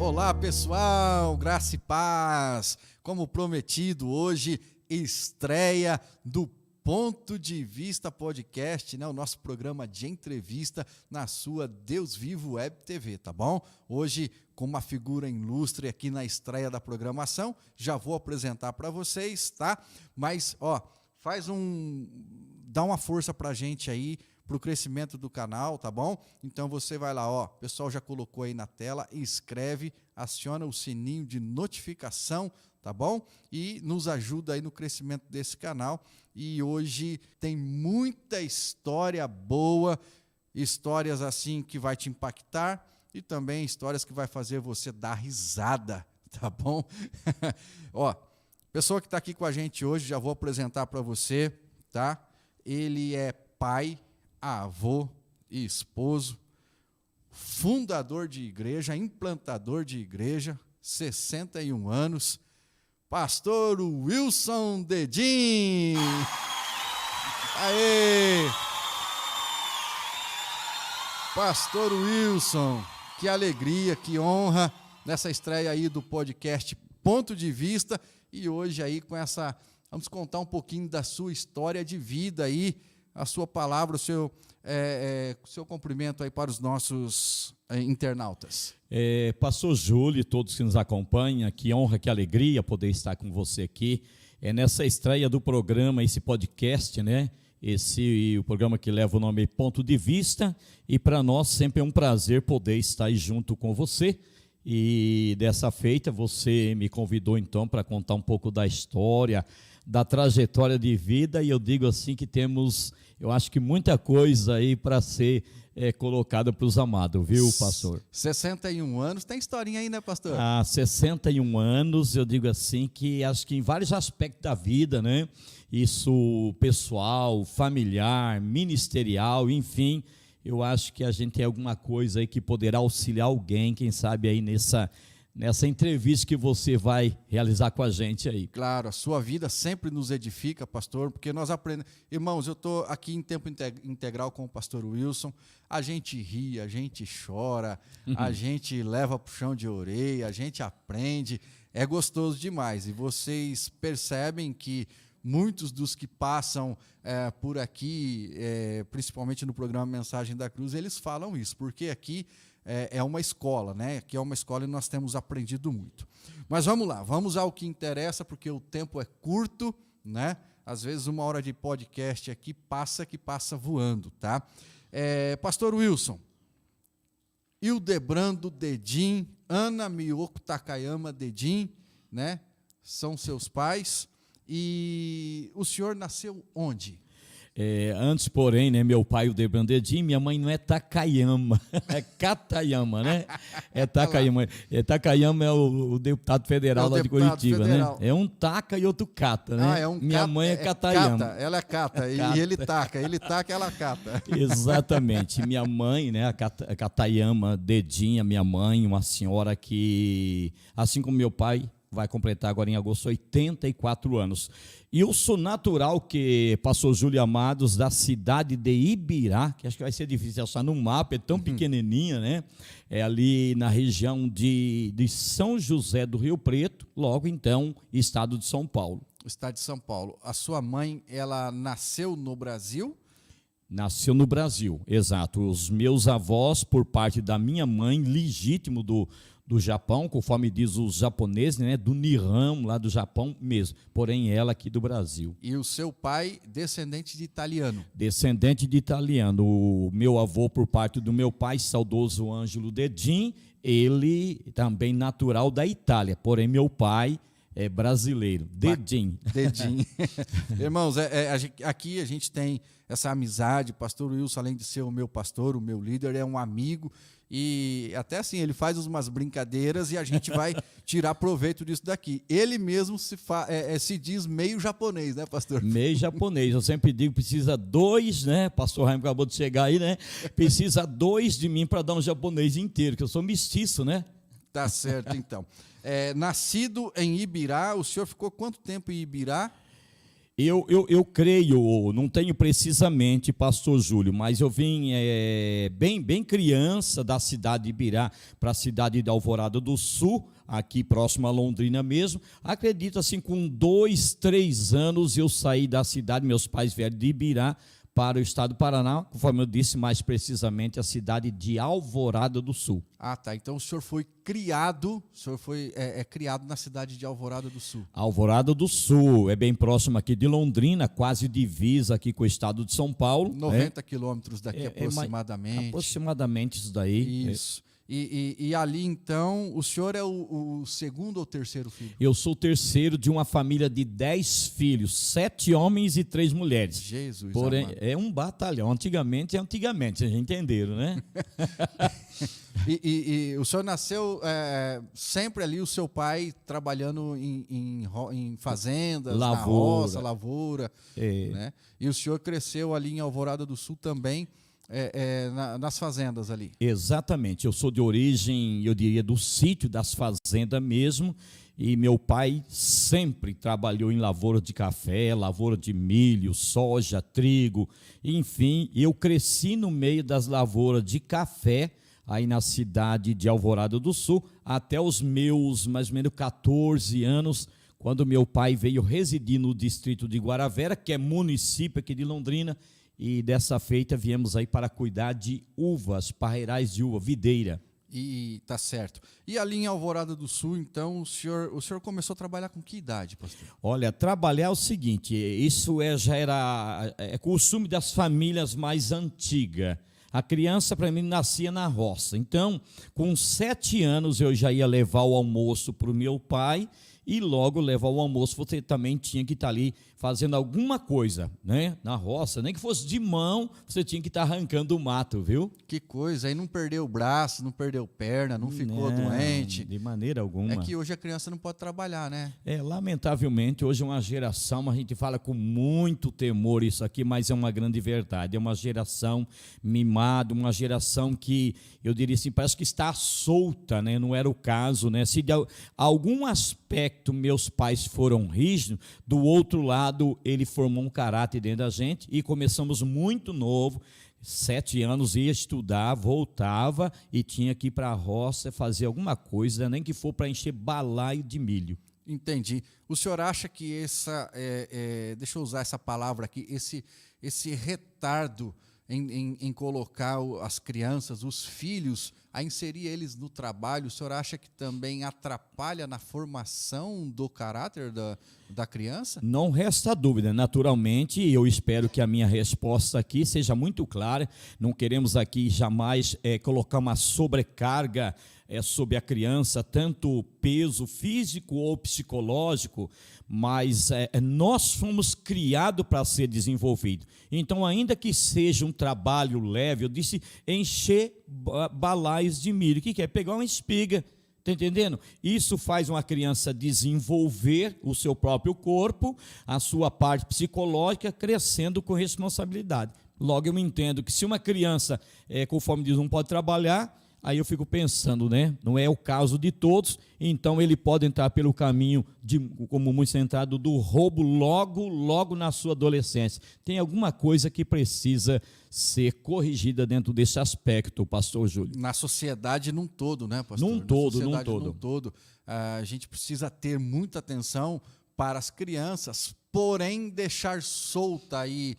Olá pessoal, graça e paz, como prometido hoje, estreia do Ponto de Vista Podcast, né? O nosso programa de entrevista na sua Deus Vivo Web TV, tá bom? Hoje com uma figura ilustre aqui na estreia da programação, já vou apresentar para vocês, tá? Mas, dá uma força pra gente aí, para o crescimento do canal, tá bom? Então você vai lá, o pessoal já colocou aí na tela, inscreve, aciona o sininho de notificação, tá bom? E nos ajuda aí no crescimento desse canal. E hoje tem muita história boa, histórias assim que vai te impactar e também histórias que vai fazer você dar risada, tá bom? Pessoa que está aqui com a gente hoje, já vou apresentar para você, tá? Ele é pai, avô e esposo, fundador de igreja, implantador de igreja, 61 anos, pastor Wilson Dedim. Aê! Pastor Wilson, que alegria, que honra nessa estreia aí do podcast Ponto de Vista, e hoje aí vamos contar um pouquinho da sua história de vida aí, a sua palavra, o seu cumprimento aí para os nossos internautas. Pastor Júlio e todos que nos acompanham, que honra, que alegria poder estar com você aqui. Nessa estreia do programa, esse podcast, né? O programa que leva o nome Ponto de Vista, e para nós sempre é um prazer poder estar aí junto com você. E dessa feita, você me convidou então para contar um pouco da história, da trajetória de vida, e eu digo assim que temos, eu acho que muita coisa aí para ser colocada para os amados, viu, pastor? 61 anos, tem historinha aí, né, pastor? 61 anos, eu digo assim que acho que em vários aspectos da vida, né? Isso pessoal, familiar, ministerial, enfim, eu acho que a gente tem alguma coisa aí que poderá auxiliar alguém, quem sabe aí nessa entrevista que você vai realizar com a gente aí. Claro, a sua vida sempre nos edifica, pastor, porque nós aprendemos. Irmãos, eu estou aqui em tempo integral com o pastor Wilson, a gente ri, a gente chora, a gente leva para o chão de orelha, a gente aprende, é gostoso demais. E vocês percebem que muitos dos que passam por aqui, principalmente no programa Mensagem da Cruz, eles falam isso, porque aqui é uma escola, né? Aqui é uma escola e nós temos aprendido muito. Mas vamos lá, vamos ao que interessa, porque o tempo é curto, né? Às vezes 1 hora de podcast aqui que passa voando, tá? Pastor Wilson, Hildebrando Dedim, Ana Miyoko Takayama Dedim, né? São seus pais. E o senhor nasceu onde? Antes, porém, né, meu pai, o Hildebrando Dedim, minha mãe não é Takayama, é Katayama, né? É Takayama. Takayama é o deputado federal lá de Curitiba, federal, né? É um Taka e outro Kata, né? Minha mãe é Katayama. Kata, ela é Kata, e ele taca, ela cata. Exatamente. Minha mãe, né, a Katayama Dedim, minha mãe, uma senhora que, assim como meu pai, vai completar agora em agosto 84 anos. E eu sou natural, que pastor Júlio Amados, da cidade de Ibirá, que acho que vai ser difícil achar no mapa, é tão pequenininha, né? É ali na região de São José do Rio Preto, logo então, estado de São Paulo. Estado de São Paulo. A sua mãe, ela nasceu no Brasil? Nasceu no Brasil, exato. Os meus avós, por parte da minha mãe, legítimo do Japão, conforme diz os japoneses, né, do Nihon, lá do Japão mesmo, porém ela aqui do Brasil. E o seu pai, descendente de italiano? Descendente de italiano. O meu avô, por parte do meu pai, saudoso Ângelo Dedim, ele também natural da Itália, porém meu pai é brasileiro, Dedim. Dedim. Irmãos, aqui a gente tem essa amizade, pastor Wilson, além de ser o meu pastor, o meu líder, é um amigo, e até assim, ele faz umas brincadeiras e a gente vai tirar proveito disso daqui. Ele mesmo se diz meio japonês, né, pastor? Meio japonês, eu sempre digo, precisa 2, né, pastor Raimo acabou de chegar aí, né, precisa 2 de mim para dar um japonês inteiro, que eu sou mestiço, né? Tá certo, então. Nascido em Ibirá, o senhor ficou quanto tempo em Ibirá? Eu creio, não tenho precisamente, pastor Júlio, mas eu vim bem criança da cidade de Ibirá para a cidade de Alvorada do Sul, aqui próximo a Londrina mesmo. Acredito assim, com 2, 3 anos eu saí da cidade, meus pais vieram de Ibirá para o estado do Paraná, conforme eu disse, mais precisamente a cidade de Alvorada do Sul. Ah, tá. Então o senhor foi criado, criado na cidade de Alvorada do Sul. Alvorada do Sul, é bem próximo aqui de Londrina, quase divisa aqui com o estado de São Paulo. 90 quilômetros daqui aproximadamente. Aproximadamente isso daí. Isso. E ali, então, o senhor é o segundo ou terceiro filho? Eu sou o terceiro de uma família de 10 filhos, 7 homens e 3 mulheres. Jesus, porém, amado. é um batalhão. Antigamente, vocês entenderam, né? E o senhor nasceu sempre ali, o seu pai trabalhando em fazendas, na roça, lavoura. Né? E o senhor cresceu ali em Alvorada do Sul também, nas fazendas ali. Exatamente, eu sou de origem, eu diria, do sítio, das fazendas mesmo, e meu pai sempre trabalhou em lavoura de café, lavoura de milho, soja, trigo, enfim, eu cresci no meio das lavouras de café, aí na cidade de Alvorada do Sul, até os meus mais ou menos 14 anos, quando meu pai veio residir no distrito de Guaravera, que é município aqui de Londrina, e dessa feita viemos aí para cuidar de uvas, parreirais de uva, videira. E tá certo. E ali em Alvorada do Sul, então, o senhor começou a trabalhar com que idade, pastor? Olha, trabalhar é o seguinte, isso já era costume das famílias mais antigas. A criança, para mim, nascia na roça. Então, com 7 anos, eu já ia levar o almoço para o meu pai, e logo levar o almoço, você também tinha que estar ali fazendo alguma coisa, né? Na roça, nem que fosse de mão, você tinha que estar arrancando o mato, viu? Que coisa, aí não perdeu o braço, não perdeu perna, não ficou doente. De maneira alguma. É que hoje a criança não pode trabalhar, né? Lamentavelmente, hoje é uma geração, a gente fala com muito temor isso aqui, mas é uma grande verdade. É uma geração mimada, uma geração que, eu diria assim, parece que está solta, né? Não era o caso, né? Se de algum aspecto meus pais foram rígidos, do outro lado ele formou um caráter dentro da gente e começamos muito novo, 7 anos, ia estudar, voltava e tinha que ir para a roça fazer alguma coisa, nem que for para encher balaio de milho. Entendi. O senhor acha que deixa eu usar essa palavra aqui, esse retardo em colocar as crianças, os filhos, a inserir eles no trabalho, o senhor acha que também atrapalha na formação do caráter da criança? Não resta dúvida, naturalmente, e eu espero que a minha resposta aqui seja muito clara. Não queremos aqui jamais colocar uma sobrecarga sobre a criança, tanto peso físico ou psicológico, mas nós fomos criados para ser desenvolvido. Então, ainda que seja um trabalho leve, eu disse encher balaios de milho. O que é? Pegar uma espiga, está entendendo? Isso faz uma criança desenvolver o seu próprio corpo, a sua parte psicológica, crescendo com responsabilidade. Logo, eu entendo que se uma criança, conforme diz, não pode trabalhar, aí eu fico pensando, né? Não é o caso de todos, então ele pode entrar pelo caminho, como muitos têm entrado, do roubo logo na sua adolescência. Tem alguma coisa que precisa ser corrigida dentro desse aspecto, pastor Júlio. Na sociedade num todo, né, pastor? Num todo. A gente precisa ter muita atenção para as crianças, porém deixar solta aí,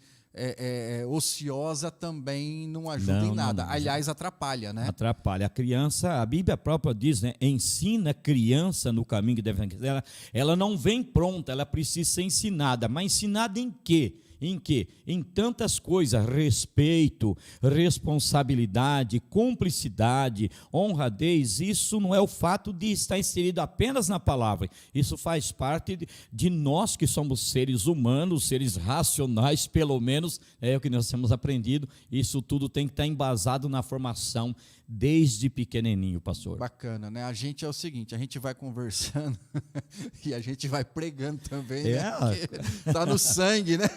ociosa também não ajuda em nada. Não. Aliás, atrapalha, né? Atrapalha. A criança, a Bíblia própria diz, né? Ensina a criança no caminho que deve andar. Ela não vem pronta, ela precisa ser ensinada. Mas ensinada em quê? Em quê? Em tantas coisas: respeito, responsabilidade, cumplicidade, honradez. Isso não é o fato de estar inserido apenas na palavra. Isso faz parte de nós que somos seres humanos, seres racionais, pelo menos é o que nós temos aprendido. Isso tudo tem que estar embasado na formação desde pequenininho, pastor. Bacana, né? A gente é o seguinte, a gente vai conversando e a gente vai pregando também, né? Tá no sangue, né?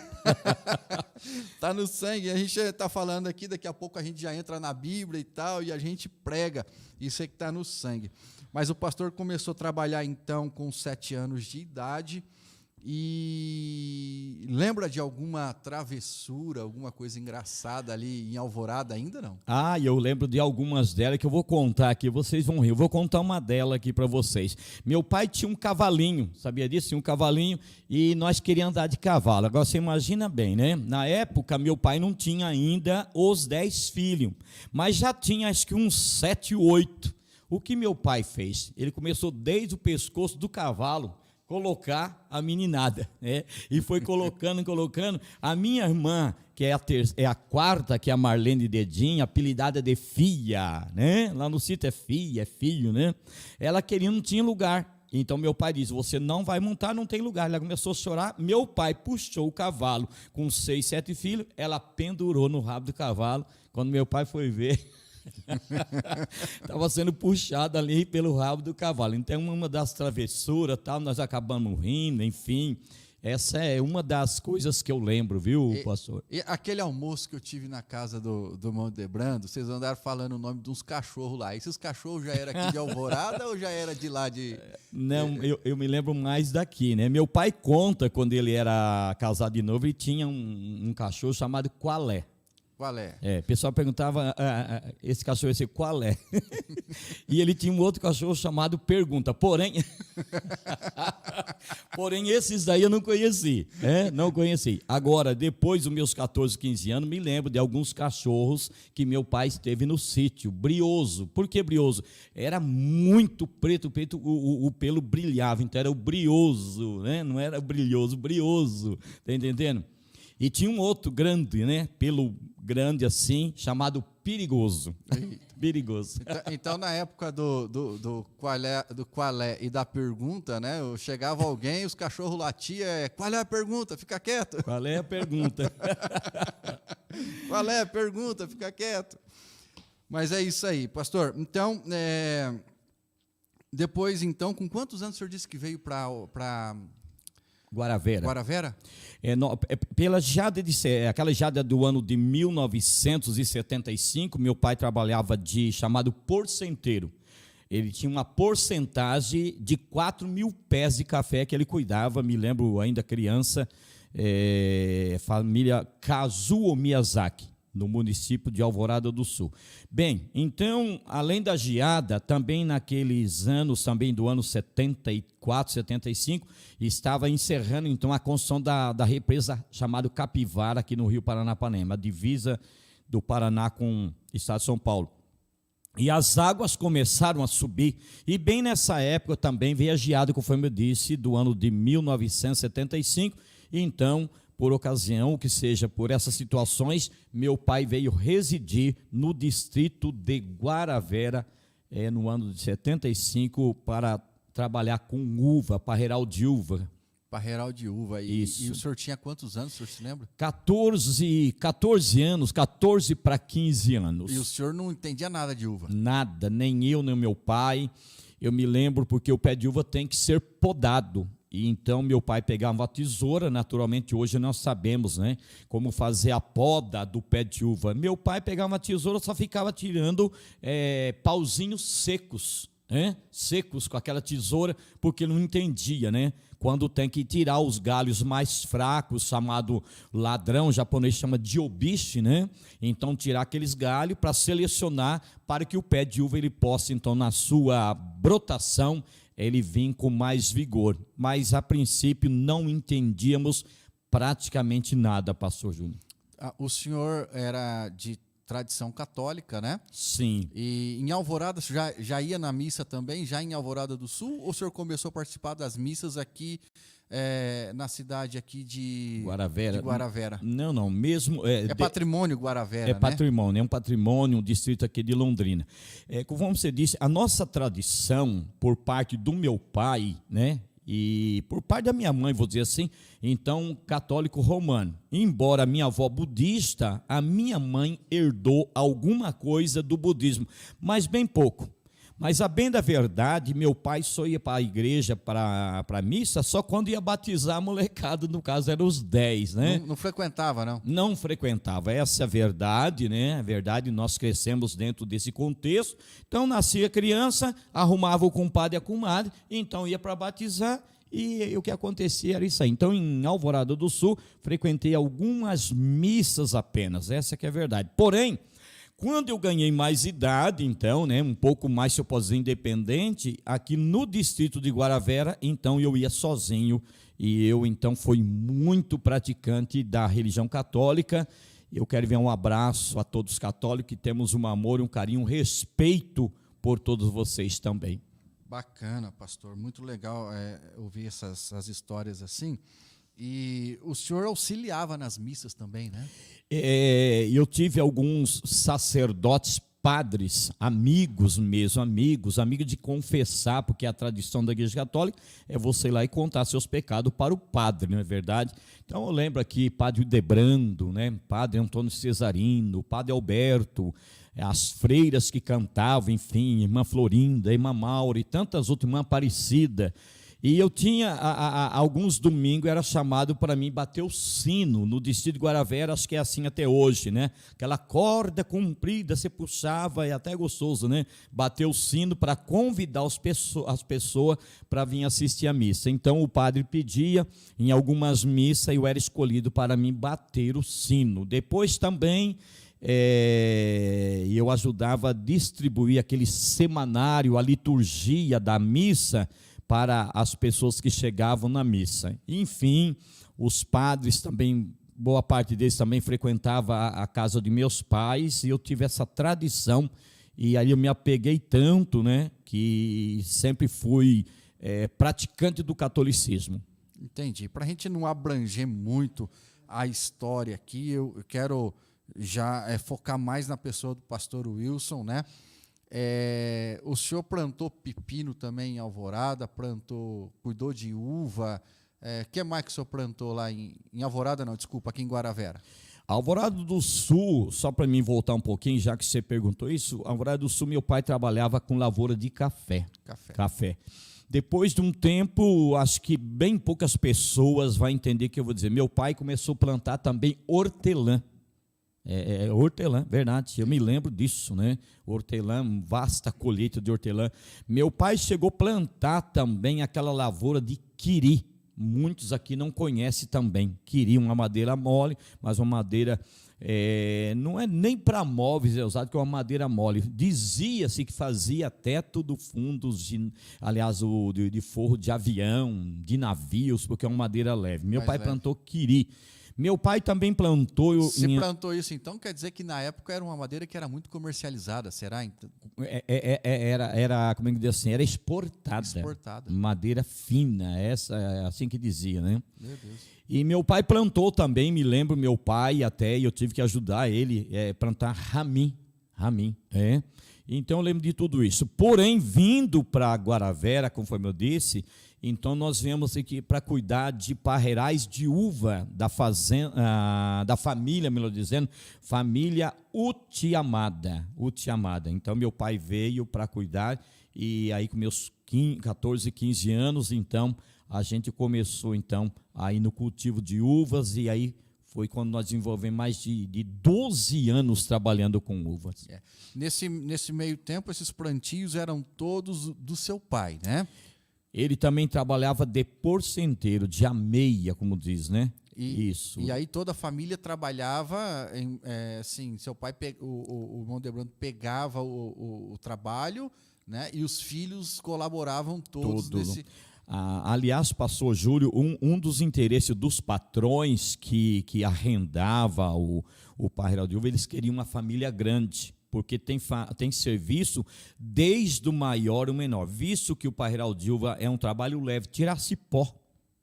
Tá no sangue. A gente está falando aqui, daqui a pouco a gente já entra na Bíblia e tal, e a gente prega. Isso é que está no sangue. Mas o pastor começou a trabalhar, então, com 7 anos de idade. E lembra de alguma travessura, alguma coisa engraçada ali em Alvorada ainda não? Ah, eu lembro de algumas delas que eu vou contar aqui, vocês vão rir. Eu vou contar uma delas aqui para vocês. Meu pai tinha um cavalinho, sabia disso? Tinha um cavalinho e nós queríamos andar de cavalo. Agora você imagina bem, né? Na época, meu pai não tinha ainda os 10 filhos, mas já tinha acho que uns 7, 8. O que meu pai fez? Ele começou desde o pescoço do cavalo colocar a meninada, né? E foi colocando. A minha irmã, que é a quarta, que é a Marlene Dedinho, apelidada de Fia, né? Lá no sítio é Fia, é filho, né? Ela queria, não tinha lugar. Então meu pai disse, você não vai montar, não tem lugar. Ela começou a chorar, meu pai puxou o cavalo com 6, 7 filhos, ela pendurou no rabo do cavalo. Quando meu pai foi ver, estava sendo puxado ali pelo rabo do cavalo. Então uma das travessuras, tal, nós acabamos rindo, enfim. Essa é uma das coisas que eu lembro, viu, pastor? E aquele almoço que eu tive na casa do irmão Debrando, vocês andaram falando o nome de uns cachorros lá. Esses cachorros já eram aqui de Alvorada ou já era de lá de... Não, eu me lembro mais daqui, né? Meu pai conta, quando ele era casado de novo, ele tinha um cachorro chamado Qualé. Qual é? O pessoal perguntava, esse cachorro esse qual é? E ele tinha um outro cachorro chamado Pergunta, porém esses daí eu não conheci, não conheci. Agora, depois dos meus 14, 15 anos, me lembro de alguns cachorros que meu pai esteve no sítio, brioso. Por que brioso? Era muito preto, o pelo brilhava, então era o brioso, né? Não era brilhoso, brioso, tá entendendo? E tinha um outro grande, né? Pelo grande assim, chamado Perigoso. Perigoso. Então, na época do qual é e da pergunta, né? Chegava alguém, os cachorros latiam, qual é a pergunta? Fica quieto. Qual é a pergunta? Qual é a pergunta? Fica quieto. Mas é isso aí, pastor. Então, depois, então, com quantos anos o senhor disse que veio para Guaravera? Pela jada aquela jada do ano de 1975, meu pai trabalhava chamado porcenteiro. Ele tinha uma porcentagem de 4.000 pés de café que ele cuidava, me lembro ainda criança, família Kazuo Miyazaki, no município de Alvorada do Sul. Bem, então, além da geada, também naqueles anos, também do ano 74, 75, estava encerrando então a construção da represa chamada Capivara, aqui no Rio Paranapanema, a divisa do Paraná com o estado de São Paulo. E as águas começaram a subir, e bem nessa época também veio a geada, conforme eu disse, do ano de 1975, e então, por ocasião, que seja por essas situações, meu pai veio residir no distrito de Guaravera, no ano de 75, para trabalhar com uva, parreiral de uva. Parreiral de uva. Isso. E o senhor tinha quantos anos, o senhor se lembra? 14 anos, 14 para 15 anos. E o senhor não entendia nada de uva? Nada, nem eu, nem o meu pai. Eu me lembro porque o pé de uva tem que ser podado. E então meu pai pegava uma tesoura, naturalmente hoje nós sabemos, né, como fazer a poda do pé de uva. Meu pai pegava uma tesoura, só ficava tirando pauzinhos secos, secos com aquela tesoura, porque não entendia, né, quando tem que tirar os galhos mais fracos, chamado ladrão, o japonês chama de obishi, né, então tirar aqueles galhos para selecionar para que o pé de uva ele possa, então, na sua brotação, ele vinha com mais vigor, mas a princípio não entendíamos praticamente nada, pastor Júnior. O senhor era de tradição católica, né? Sim. E em Alvorada, já ia na missa também, já em Alvorada do Sul, ou o senhor começou a participar das missas aqui na cidade aqui de Guaravera? Não, mesmo... patrimônio Guaravera, né? Patrimônio, é um patrimônio, um distrito aqui de Londrina. Como você disse, a nossa tradição, por parte do meu pai, né, e por parte da minha mãe, vou dizer assim, então, católico romano. Embora minha avó budista, a minha mãe herdou alguma coisa do budismo, mas bem pouco. Mas, a bem da verdade, meu pai só ia para a igreja, para a missa, só quando ia batizar a molecada, no caso eram os 10, né? Não frequentava, não? Não frequentava, essa é a verdade, né? A verdade, nós crescemos dentro desse contexto. Então, nascia criança, arrumava o compadre e a comadre, então ia para batizar, E o que acontecia era isso aí. Então, em Alvorada do Sul, frequentei algumas missas apenas, essa que é a verdade. Porém, quando eu ganhei mais idade, então, né, um pouco mais, se eu posso dizer, independente, aqui no distrito de Guaravera, então eu ia sozinho, e eu, então, fui muito praticante da religião católica. Eu quero enviar um abraço a todos os católicos, que temos um amor, um carinho, um respeito por todos vocês também. Bacana, pastor, muito legal ouvir essas histórias assim. E o senhor auxiliava nas missas também, né? Eu tive alguns sacerdotes, padres, amigos mesmo, amigos de confessar, porque a tradição da Igreja Católica é você ir lá e contar seus pecados para o padre, não é verdade? Então eu lembro aqui, padre Debrando, né? Padre Antônio Cesarino, padre Alberto, as freiras que cantavam, enfim, irmã Florinda, irmã Maura e tantas outras, irmã Aparecida. E eu tinha, alguns domingos, era chamado para mim bater o sino no distrito de Guaravera, acho que é assim até hoje, né? Aquela corda comprida, você puxava, é até gostoso, né? Bater o sino para convidar as pessoas para vir assistir a missa. Então o padre pedia, em algumas missas, eu era escolhido para mim bater o sino. Depois também eu ajudava a distribuir aquele semanário, a liturgia da missa, para as pessoas que chegavam na missa. Enfim, os padres também, boa parte deles também frequentava a casa de meus pais, e eu tive essa tradição, e aí eu me apeguei tanto, né, que sempre fui praticante do catolicismo. Entendi. Para a gente não abranger muito a história aqui, eu quero já focar mais na pessoa do pastor Wilson, né? O senhor plantou pepino também em Alvorada, cuidou de uva. Que mais que o senhor plantou lá em Alvorada? Não, desculpa, aqui em Guaravera. Alvorada do Sul, só para mim voltar um pouquinho, já que você perguntou isso, Alvorada do Sul, meu pai trabalhava com lavoura de café. Depois de um tempo, acho que bem poucas pessoas vão entender o que eu vou dizer. Meu pai começou a plantar também hortelã. Hortelã, verdade, eu me lembro disso, né? Hortelã, vasta colheita de hortelã. Meu pai chegou a plantar também aquela lavoura de quiri. Muitos aqui não conhecem também. Quiri, uma madeira mole, mas uma madeira, não é nem para móveis, é usado, que é uma madeira mole. Dizia-se que fazia teto do fundos, de forro de avião, de navios, porque é uma madeira leve. Meu pai plantou quiri. Meu pai também plantou... Se plantou isso, então, quer dizer que na época era uma madeira que era muito comercializada, será? Era, como é que diz assim, era exportada. Madeira fina, assim que dizia, né? Meu Deus. E meu pai plantou também, me lembro, meu pai até, eu tive que ajudar ele a plantar ramim. Então eu lembro de tudo isso. Porém, vindo para Guaravera, conforme eu disse, então nós viemos aqui para cuidar de parreirais de uva da fazenda, da família, melhor dizendo, família Utiamada. Então meu pai veio para cuidar, e aí com meus 14, 15 anos, então a gente começou então aí no cultivo de uvas, e aí foi quando nós desenvolvemos mais de 12 anos trabalhando com uvas. Nesse meio tempo, esses plantios eram todos do seu pai, né? Ele também trabalhava de porcenteiro, de ameia, como diz, né? Isso. E aí toda a família trabalhava, assim, seu pai, o irmão Debrando pegava o trabalho, né? E os filhos colaboravam todos nesse... Aliás, pastor Júlio, um dos interesses dos patrões que arrendava o parreiral de uva, eles queriam uma família grande, porque tem serviço desde o maior ao menor, visto que o parreiral de uva é um trabalho leve, tirar cipó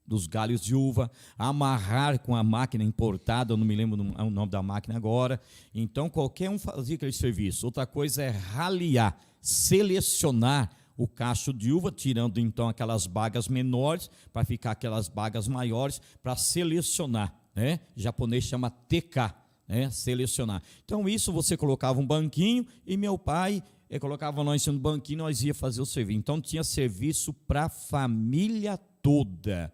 dos galhos de uva, amarrar com a máquina importada, eu não me lembro o nome da máquina agora, então qualquer um fazia aquele serviço. Outra coisa é raliar, selecionar o cacho de uva, tirando então aquelas bagas menores, para ficar aquelas bagas maiores, para selecionar, né? O japonês chama TK, né? Selecionar. Então isso você colocava um banquinho, e meu pai colocava nós em cima do banquinho, nós ia fazer o serviço. Então tinha serviço para a família toda,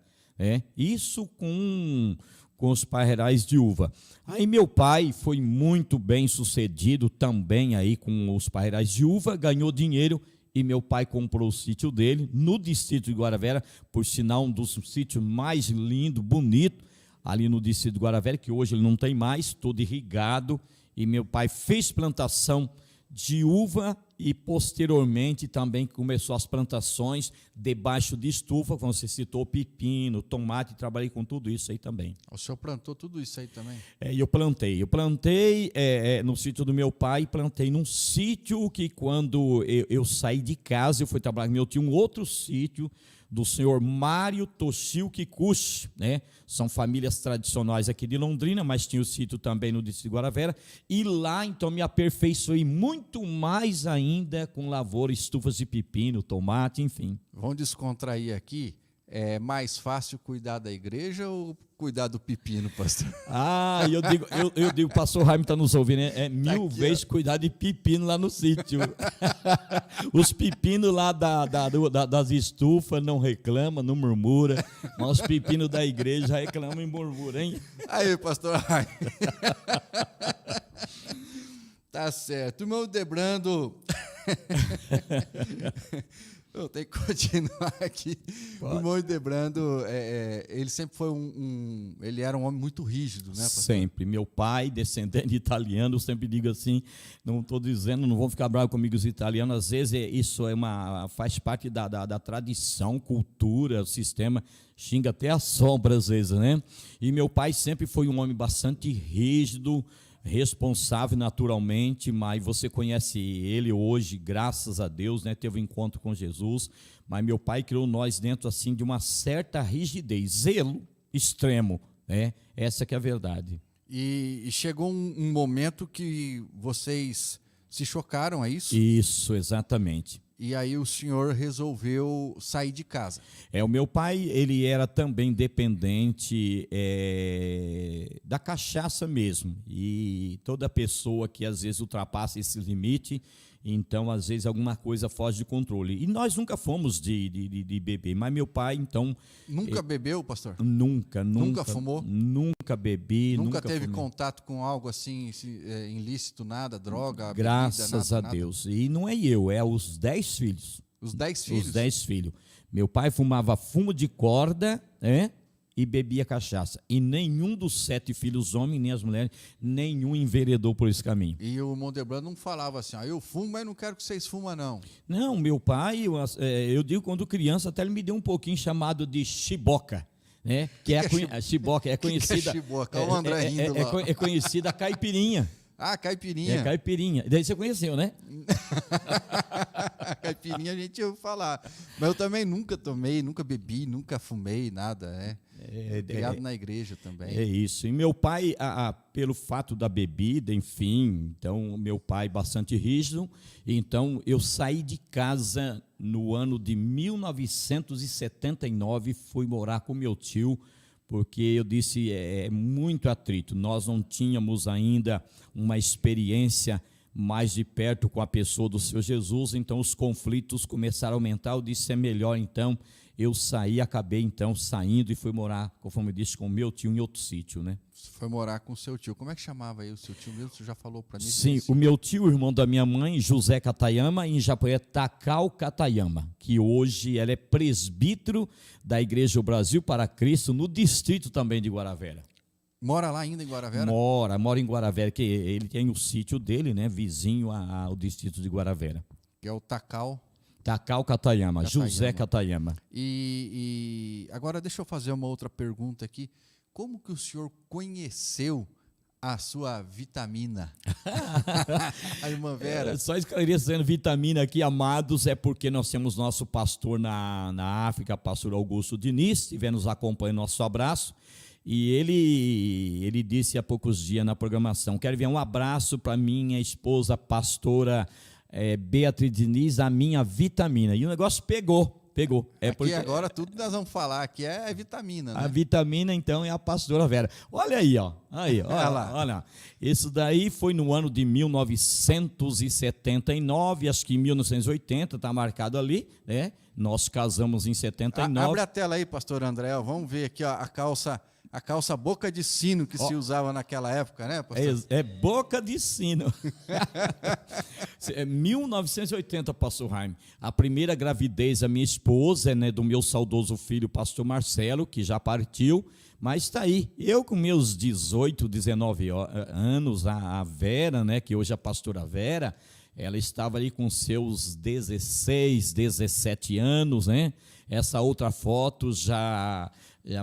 isso com os parreirais de uva. Aí meu pai foi muito bem sucedido também aí com os parreirais de uva, ganhou dinheiro e meu pai comprou o sítio dele, no distrito de Guaravera, por sinal, um dos sítios mais lindo, bonito, ali no distrito de Guaravera, que hoje ele não tem mais, todo irrigado, e meu pai fez plantação de uva e posteriormente também começou as plantações debaixo de estufa, como você citou, pepino, tomate, trabalhei com tudo isso aí também. O senhor plantou tudo isso aí também? Eu plantei no sítio do meu pai, plantei num sítio que quando eu saí de casa, eu fui trabalhar com meu tio, um outro sítio do senhor Mário Toshio Kikuchi, né? São famílias tradicionais aqui de Londrina, mas tinha o sítio também no distrito de Guaravera, e lá então me aperfeiçoei muito mais ainda com lavoura, estufas de pepino, tomate, enfim. Vamos descontrair aqui. É mais fácil cuidar da igreja ou cuidar do pepino, pastor? Eu digo, pastor Jaime está nos ouvindo, né? Mil aqui, vezes cuidar de pepino lá no sítio. Os pepinos lá das estufas não reclamam, não murmura, mas os pepinos da igreja reclamam e murmuram, hein? Aí, pastor Jaime. Tá certo. O meu Debrando... Eu tenho que continuar aqui. Pode. O irmão Debrando, ele sempre foi ele era um homem muito rígido, né, pastor? Sempre. Meu pai, descendente de italiano, eu sempre digo assim, não estou dizendo, não vão ficar bravos comigo os italianos, às vezes isso faz parte da tradição, cultura, sistema, xinga até a sombra às vezes, né? E meu pai sempre foi um homem bastante rígido, responsável naturalmente, mas você conhece ele hoje, graças a Deus, né? Teve um encontro com Jesus, mas meu pai criou nós dentro assim de uma certa rigidez, zelo extremo, né? Essa que é a verdade. E chegou um momento que vocês se chocaram, é isso? Isso, exatamente. E aí o senhor resolveu sair de casa. O meu pai, ele era também dependente da cachaça mesmo. E toda pessoa que às vezes ultrapassa esse limite, então às vezes alguma coisa foge de controle. E nós nunca fomos de beber, mas meu pai então... Nunca bebeu, pastor? Nunca. Nunca fumou? Nunca bebi, nunca teve contato com algo assim, ilícito, nada, droga, graças bebida, nada, a Deus. E não é eu, é os 10 filhos. Os 10 filhos? Os 10 filhos. Meu pai fumava fumo de corda, e bebia cachaça. E nenhum dos 7 filhos, homens, nem as mulheres, nenhum enveredou por esse caminho. E o irmão Debrando não falava assim, eu fumo, mas não quero que vocês fumam, não. Não, meu pai, eu digo quando criança, até ele me deu um pouquinho chamado de chiboca. Né? A chiboca é conhecida. Que é chiboca? Olha o André rindo lá. É conhecida a caipirinha. Ah, caipirinha. É caipirinha. Daí você conheceu, né? Caipirinha a gente ouviu falar. Mas eu também nunca tomei, nunca bebi, nunca fumei, nada, né? Criado na igreja também. É isso. E meu pai, pelo fato da bebida, enfim, então meu pai bastante rígido, então eu saí de casa no ano de 1979, fui morar com meu tio, porque eu disse, é muito atrito, nós não tínhamos ainda uma experiência mais de perto com a pessoa do Senhor Jesus, então os conflitos começaram a aumentar, eu disse, é melhor então eu saí, acabei então saindo e fui morar, conforme eu disse, com o meu tio em outro sítio, né? Você foi morar com o seu tio, como é que chamava aí o seu tio mesmo? Você já falou para mim? Sim, o meu tio, o irmão da minha mãe, José Katayama, em japonês Takao Katayama, que hoje ele é presbítero da Igreja do Brasil para Cristo, no distrito também de Guaravera. Mora lá ainda em Guaravera? Mora em Guaravera, que ele tem o sítio dele, né, vizinho ao distrito de Guaravera. Que é o Takao Katayama, José Katayama. E agora deixa eu fazer uma outra pergunta aqui. Como que o senhor conheceu a sua vitamina? A irmã Vera. Só esclarecendo, vitamina aqui, amados, é porque nós temos nosso pastor na África, pastor Augusto Diniz, estiver nos acompanhando, nosso abraço. E ele disse há poucos dias na programação, quero enviar um abraço para minha esposa, pastora Beatriz Diniz, a minha vitamina. E o negócio pegou. Aqui agora tudo que nós vamos falar aqui é vitamina, né? A vitamina, então, é a pastora Vera. Olha aí, ó. Olha. Isso daí foi no ano de 1979, acho que em 1980, está marcado ali, né? Nós casamos em 79. Abre a tela aí, pastor André, vamos ver aqui ó, a calça A calça boca de sino que se usava naquela época, né, pastor? É boca de sino. 1980, pastor Jaime. A primeira gravidez da minha esposa, né, do meu saudoso filho, pastor Marcelo, que já partiu, mas está aí. Eu com meus 18, 19 anos, a Vera, né, que hoje é a pastora Vera, ela estava ali com seus 16, 17 anos, né? Essa outra foto já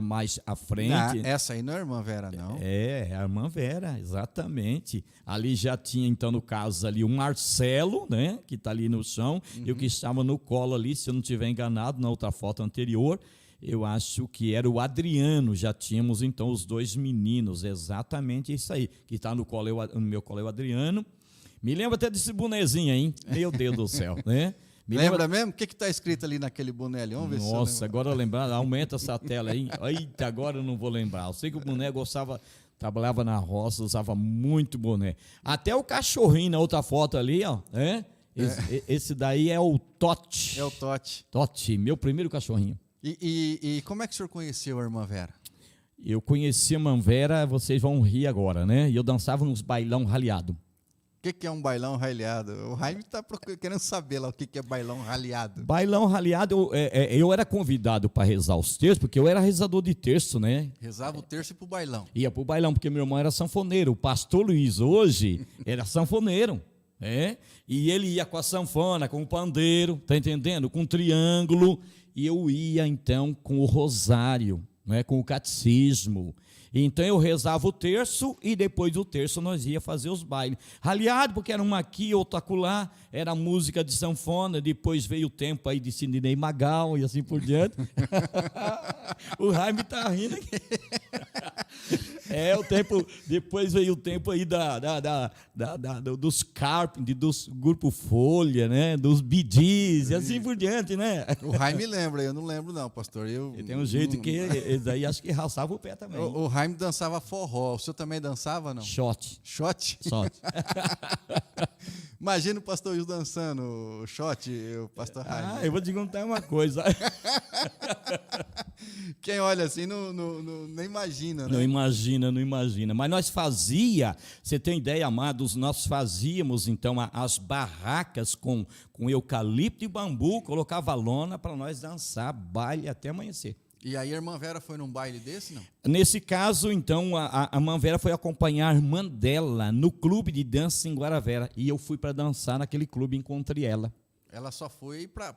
mais à frente. Não, essa aí não é a irmã Vera, não. É a irmã Vera, exatamente. Ali já tinha, então, no caso, ali o Marcelo, né? Que está ali no chão, e o que estava no colo ali, se eu não estiver enganado, na outra foto anterior, eu acho que era o Adriano. Já tínhamos, então, os dois meninos, exatamente isso aí. Que está no meu colo é o Adriano. Me lembra até desse bonezinho aí, hein? Meu Deus do céu, né? Lembra mesmo? O que está escrito ali naquele boné ali? Vamos ver. Nossa, agora lembrar, aumenta essa tela aí. Eita, agora eu não vou lembrar. Eu sei que o boné trabalhava na roça, usava muito boné. Até o cachorrinho na outra foto ali, ó. Esse daí é o Totti. É o Totti. Totti, meu primeiro cachorrinho. E como é que o senhor conheceu a irmã Vera? Eu conheci a irmã Vera, vocês vão rir agora, né? E eu dançava nos bailão raleado. O que é um bailão raleado? O Jaime está querendo saber lá o que é bailão raleado. Bailão raleado, eu era convidado para rezar os terços, porque eu era rezador de terço, né? Rezava o terço e pro bailão. Ia pro bailão, porque meu irmão era sanfoneiro. O pastor Luiz hoje era sanfoneiro, né? E ele ia com a sanfona, com o pandeiro, tá entendendo? Com o triângulo. E eu ia, então, com o rosário, né? Com o catecismo. Então eu rezava o terço e depois do terço nós ia fazer os bailes. Raleado, porque era uma aqui, outra acolá, era música de sanfona, depois veio o tempo aí de Sidney Magal e assim por diante. O Jaime está rindo aqui. O tempo, depois veio o tempo aí dos Carpenter, dos Grupo Folha, né? Dos Bee Gees e assim por diante, né? O Jaime lembra, eu não lembro não, pastor. Ele tem um jeito que eles aí acho que raçava o pé também. O Jaime dançava forró, o senhor também dançava, não? Shot. Shot? Imagina o pastor Wilson dançando o shot, o pastor Jaime. Eu vou te contar uma coisa. Quem olha assim nem imagina, né? Não imagina. Mas nós você tem ideia, amados, nós fazíamos então as barracas com eucalipto e bambu, colocava lona para nós dançar baile até amanhecer. E aí a irmã Vera foi num baile desse, não? Nesse caso, então, a irmã Vera foi acompanhar a irmã dela no clube de dança em Guaravera. E eu fui para dançar naquele clube e encontrei ela. Ela só foi para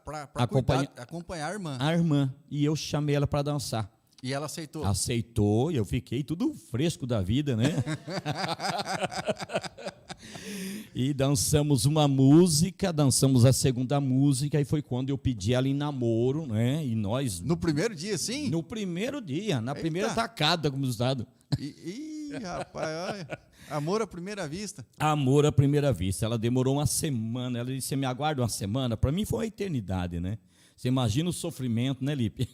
acompanhar a irmã. A irmã. E eu chamei ela para dançar. E ela aceitou? Aceitou, e eu fiquei tudo fresco da vida, né? E dançamos uma música, dançamos a segunda música, e foi quando eu pedi ela em namoro, né? E nós... No primeiro dia, sim? No primeiro dia, na primeira tacada, como estado. Rapaz, olha... Amor à primeira vista. Amor à primeira vista. Ela demorou uma semana. Ela disse: me aguarda uma semana. Para mim foi uma eternidade, né? Você imagina o sofrimento, né, Lipe?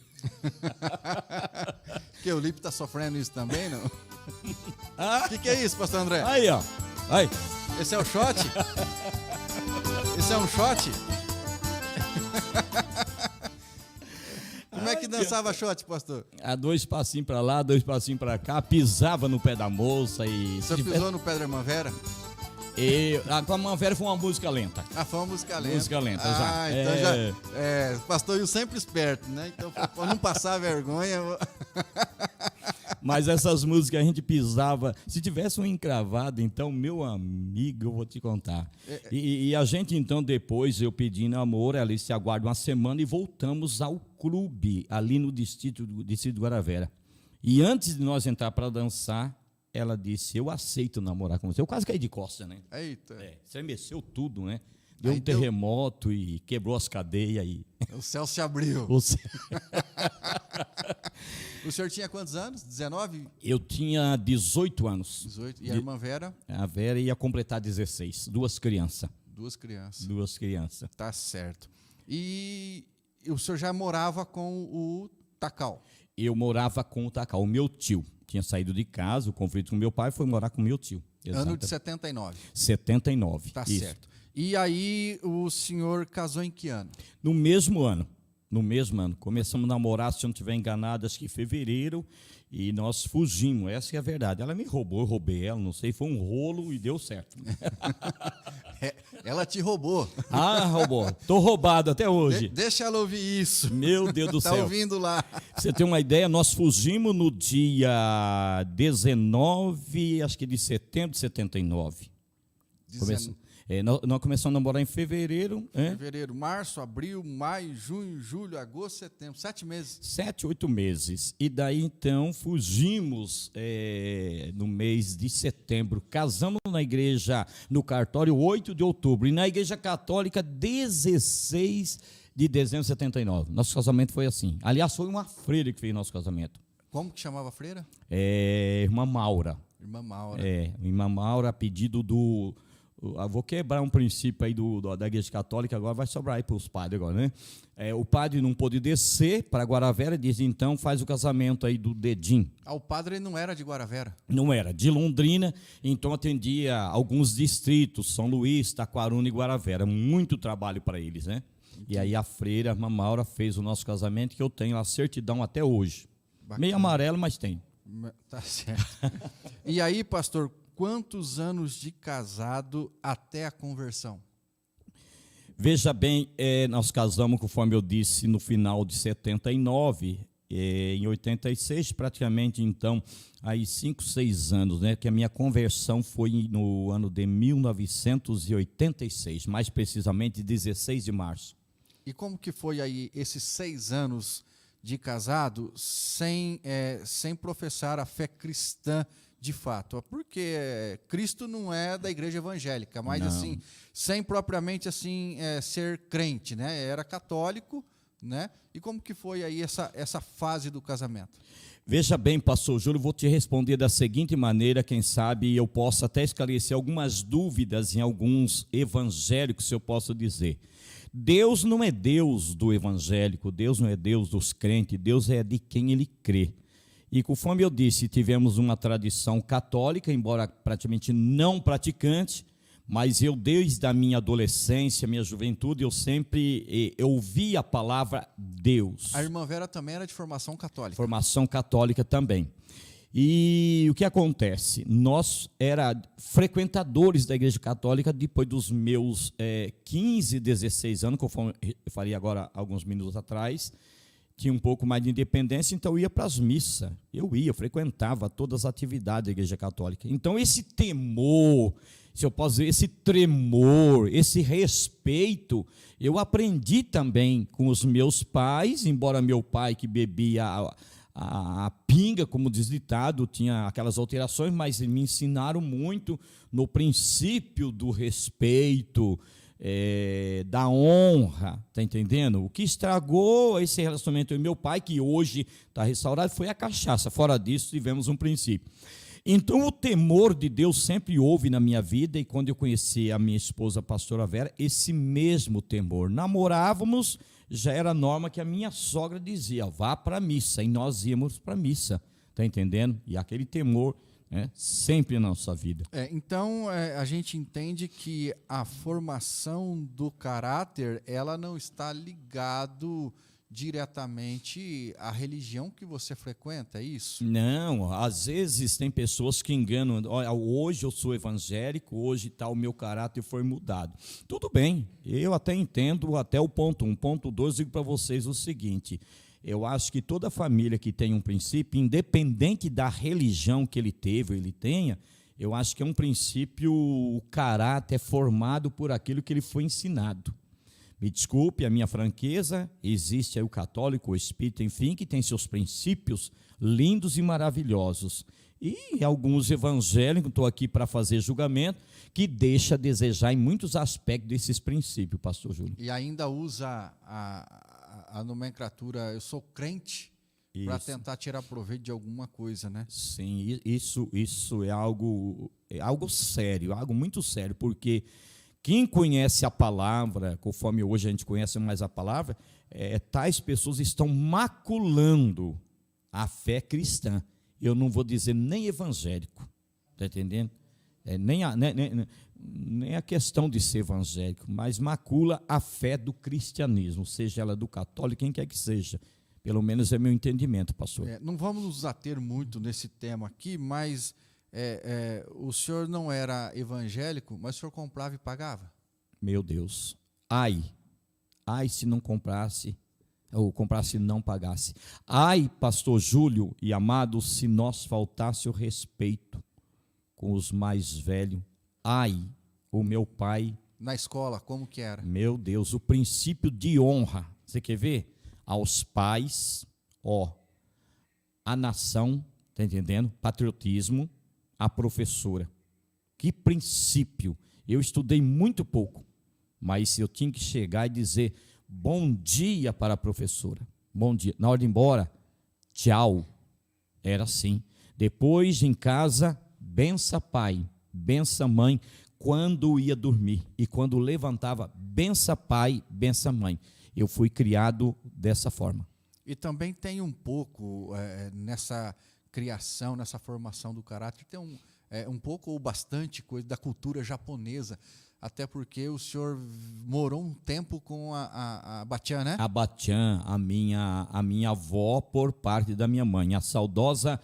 Porque o Lipe está sofrendo isso também, não? O que é isso, pastor André? Aí, ó. Aí. Esse é o shot? Esse é um shot? Como é que dançava shot, pastor? 2 passinhos para lá, 2 passinhos para cá, pisava no pé da moça e... O senhor pisou no pé da irmã Vera? Com a irmã Vera foi uma música lenta. Foi uma música lenta. Música lenta, já. Então já... pastor Will sempre esperto, né? Então, para não passar vergonha... Mas essas músicas a gente pisava. Se tivesse um encravado, então, meu amigo, eu vou te contar. E a gente, então, depois, eu pedi namoro, ela disse: aguarda uma semana, e voltamos ao clube, ali no distrito de Guaravera. E antes de nós entrar para dançar, ela disse: eu aceito namorar com você. Eu quase caí de costas, né? Eita. Estremeceu tudo, né? Deu um terremoto e quebrou as cadeias. O céu se abriu. O senhor tinha quantos anos? 19? Eu tinha 18 anos. 18. E a irmã Vera? A Vera ia completar 16. 2 crianças. 2 crianças. 2 crianças. Tá certo. E o senhor já morava com o Tacal? Eu morava com o Tacal. O meu tio tinha saído de casa, o conflito com meu pai, foi morar com o meu tio. Exatamente. Ano de 79? 79. Tá certo. E aí o senhor casou em que ano? No mesmo ano. Começamos a namorar, se eu não estiver enganado, acho que em fevereiro. E nós fugimos, essa é a verdade. Ela me roubou, eu roubei ela, não sei, foi um rolo e deu certo. Ela te roubou. Ah, roubou. Estou roubado até hoje. Deixa ela ouvir isso. Meu Deus do céu. Está ouvindo lá. Pra você ter uma ideia, nós fugimos no dia 19, acho que de setembro de 79. Nós começamos a namorar em fevereiro. Fevereiro, março, abril, maio, junho, julho, agosto, setembro. 7 meses. 7, 8 meses. E daí, então, fugimos no mês de setembro. Casamos na igreja, no cartório, 8 de outubro. E na igreja católica, 16 de dezembro de 79. Nosso casamento foi assim. Aliás, foi uma freira que fez nosso casamento. Como que chamava a freira? Irmã Maura. Irmã Maura. Irmã Maura, a pedido do... vou quebrar um princípio aí da igreja católica, agora vai sobrar aí para os padres agora, né? O padre não pôde descer para Guaravera, diz, então faz o casamento aí do Dedim. O padre não era de Guaravera? Não era, de Londrina, então atendia alguns distritos, São Luís, Taquaruna e Guaravera, muito trabalho para eles, né? Entendi. E aí a freira, a irmã Maura, fez o nosso casamento, que eu tenho a certidão até hoje. Bacana. Meio amarelo, mas tem. Tá certo. E aí, pastor, quantos anos de casado até a conversão? Veja bem, nós casamos, conforme eu disse, no final de 79, em 86, praticamente, então, aí 5, 6 anos, né? Que a minha conversão foi no ano de 1986, mais precisamente 16 de março. E como que foi aí esses 6 anos de casado sem professar a fé cristã de fato? Porque Cristo não é da igreja evangélica, mas não. Assim, sem propriamente assim ser crente, né? Era católico, né? E como que foi aí essa fase do casamento? Veja bem, pastor Júlio, vou te responder da seguinte maneira, quem sabe eu possa até esclarecer algumas dúvidas em alguns evangélicos, se eu posso dizer. Deus não é Deus do evangélico, Deus não é Deus dos crentes, Deus é de quem ele crê. E conforme eu disse, tivemos uma tradição católica, embora praticamente não praticante, mas eu desde a minha adolescência, minha juventude, eu sempre ouvi a palavra Deus. A irmã Vera também era de formação católica. Formação católica também. E o que acontece? Nós éramos frequentadores da igreja católica depois dos meus 15, 16 anos, conforme eu falei agora alguns minutos atrás, tinha um pouco mais de independência, então eu ia para as missas, eu frequentava todas as atividades da igreja católica. Então esse temor, se eu posso dizer, esse tremor, esse respeito, eu aprendi também com os meus pais, embora meu pai que bebia a pinga, como diz ditado, tinha aquelas alterações, mas me ensinaram muito no princípio do respeito, da honra, tá entendendo? O que estragou esse relacionamento com meu pai, que hoje está restaurado, foi a cachaça. Fora disso, tivemos um princípio. Então, o temor de Deus sempre houve na minha vida, e quando eu conheci a minha esposa, a pastora Vera, esse mesmo temor. Namorávamos, já era norma que a minha sogra dizia, vá para a missa, e nós íamos para a missa, tá entendendo? E aquele temor, sempre na nossa vida. Então, a gente entende que a formação do caráter, ela não está ligado diretamente à religião que você frequenta, é isso? Não, às vezes tem pessoas que enganam, olha, hoje eu sou evangélico, hoje o meu caráter foi mudado. Tudo bem, eu até entendo até o ponto 1. Ponto 2, digo para vocês o seguinte, eu acho que toda família que tem um princípio, independente da religião que ele teve ou ele tenha, eu acho que é um princípio, o caráter é formado por aquilo que ele foi ensinado. Me desculpe a minha franqueza, existe aí o católico, o espírita, enfim, que tem seus princípios lindos e maravilhosos. E alguns evangélicos, estou aqui para fazer julgamento, que deixa a desejar em muitos aspectos desses princípios, pastor Júlio. E ainda usa a nomenclatura, eu sou crente, para tentar tirar proveito de alguma coisa, né? Sim, isso é algo sério, algo muito sério, porque quem conhece a palavra, conforme hoje a gente conhece mais a palavra, tais pessoas estão maculando a fé cristã. Eu não vou dizer nem evangélico, está entendendo? Nem a questão de ser evangélico, mas macula a fé do cristianismo, seja ela do católico, quem quer que seja. Pelo menos é meu entendimento, pastor. Não vamos nos ater muito nesse tema aqui, mas o senhor não era evangélico, mas o senhor comprava e pagava? Meu Deus. Ai se não comprasse, ou comprasse e não pagasse. Ai, pastor Júlio e amado, se nós faltasse o respeito com os mais velhos. Ai, o meu pai. Na escola, como que era? Meu Deus, o princípio de honra. Você quer ver? Aos pais, a nação, tá entendendo? Patriotismo, a professora. Que princípio. Eu estudei muito pouco, mas eu tinha que chegar e dizer bom dia para a professora. Bom dia. Na hora de ir embora, tchau. Era assim. Depois, em casa, bença pai, bença mãe, quando ia dormir. E quando levantava, bença pai, bença mãe. Eu fui criado dessa forma. E também tem um pouco nessa criação, nessa formação do caráter, tem um pouco ou bastante coisa da cultura japonesa, até porque o senhor morou um tempo com a Batian, né? A Batian, a minha avó por parte da minha mãe, a saudosa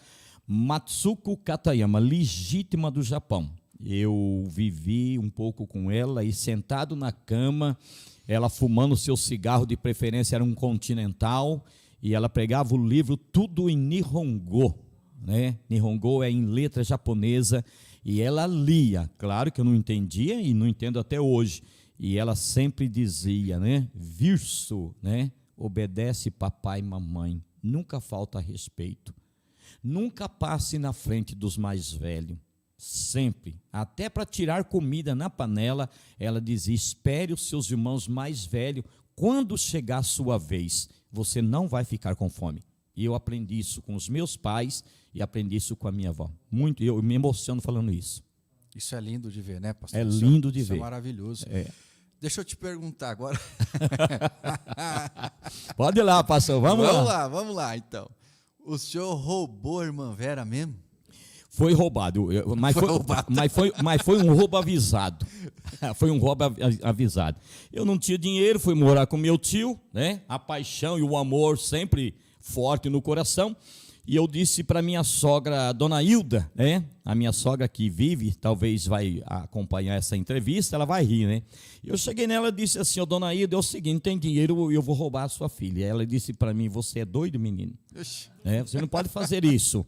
Matsuko Katayama, legítima do Japão. Eu vivi um pouco com ela e sentado na cama, ela fumando seu cigarro, de preferência era um Continental, e ela pregava o livro tudo em Nihongo, né? Nihongo é em letra japonesa, e ela lia, claro que eu não entendia e não entendo até hoje, e ela sempre dizia, né? Virso, né? Obedece papai e mamãe, nunca falta respeito, nunca passe na frente dos mais velhos. Sempre, até para tirar comida na panela, ela dizia, espere os seus irmãos mais velhos, quando chegar a sua vez, você não vai ficar com fome. E eu aprendi isso com os meus pais e aprendi isso com a minha avó. Muito, eu me emociono falando isso. Isso é lindo de ver, né, pastor? É lindo de ver. Isso é maravilhoso. Deixa eu te perguntar agora. Pode ir lá, pastor, vamos lá. Vamos lá, então. O senhor roubou a irmã Vera mesmo? Foi roubado, mas foi um roubo avisado. Foi um roubo avisado. Eu não tinha dinheiro, fui morar com meu tio, né? A paixão e o amor sempre forte no coração. E eu disse para minha sogra, Dona Hilda, né? A minha sogra que vive, talvez vai acompanhar essa entrevista, ela vai rir, né? Eu cheguei nela e disse assim, Dona Hilda, é o seguinte, tem dinheiro, eu vou roubar a sua filha. Ela disse para mim, você é doido, menino? Você não pode fazer isso.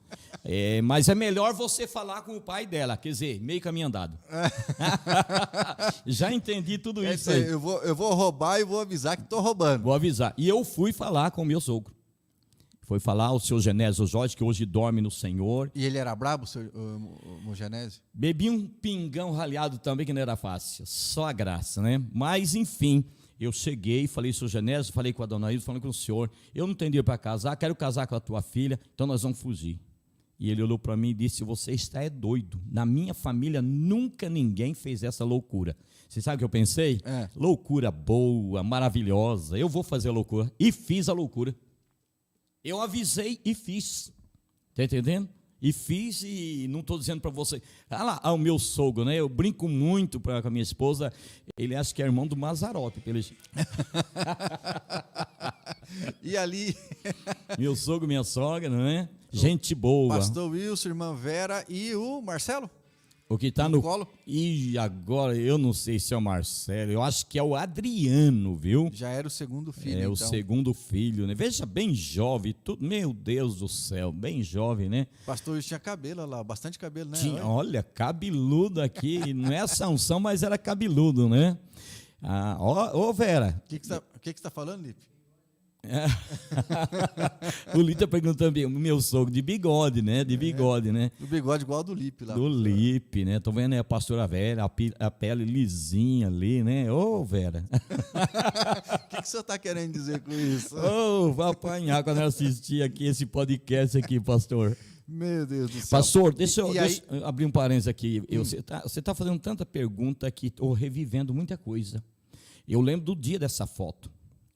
Mas é melhor você falar com o pai dela, quer dizer, meio caminho andado. Já entendi tudo isso aí. Eu vou roubar e vou avisar que estou roubando. Vou avisar. E eu fui falar com o meu sogro. Foi falar ao seu Genésio Jorge, que hoje dorme no Senhor. E ele era brabo, o Genésio? Bebi um pingão ralhado também, que não era fácil. Só a graça, né? Mas, enfim, eu cheguei, falei, seu Genésio, falei com a dona Ilza, falei com o senhor, eu não tenho dinheiro para casar, quero casar com a tua filha, então nós vamos fugir. E ele olhou para mim e disse, você está doido. Na minha família nunca ninguém fez essa loucura. Você sabe o que eu pensei? Loucura boa, maravilhosa, eu vou fazer a loucura. E fiz a loucura. Eu avisei e fiz, está entendendo? E fiz e não estou dizendo para você, o meu sogro, né? Eu brinco muito com a minha esposa, ele acha que é irmão do Mazarope, pelo jeito. E ali... Meu sogro, minha sogra, não é? Gente boa. Pastor Wilson, irmã Vera e o Marcelo? O que está no colo? E agora, eu não sei se é o Marcelo, eu acho que é o Adriano, viu? Já era o segundo filho, então. O segundo filho, né? Veja, bem jovem, tudo, meu Deus do céu, bem jovem, né? Pastor, Wilson tinha cabelo lá, bastante cabelo, né? Olha, cabeludo aqui, não é Sansão, mas era cabeludo, né? Vera. O que você está falando, Lipe? O Lito perguntou também, o meu sogro de bigode, né? De bigode, né? Do bigode igual ao do Lipe lá. Do Lipe, né? Tô vendo aí a pastora velha, a pele lisinha ali, né? Vera. O que o senhor está querendo dizer com isso? Vai apanhar quando eu assistir aqui esse podcast aqui, pastor. Meu Deus do céu. Pastor, deixa eu abrir um parênteses aqui. Você tá fazendo tanta pergunta que estou revivendo muita coisa. Eu lembro do dia dessa foto.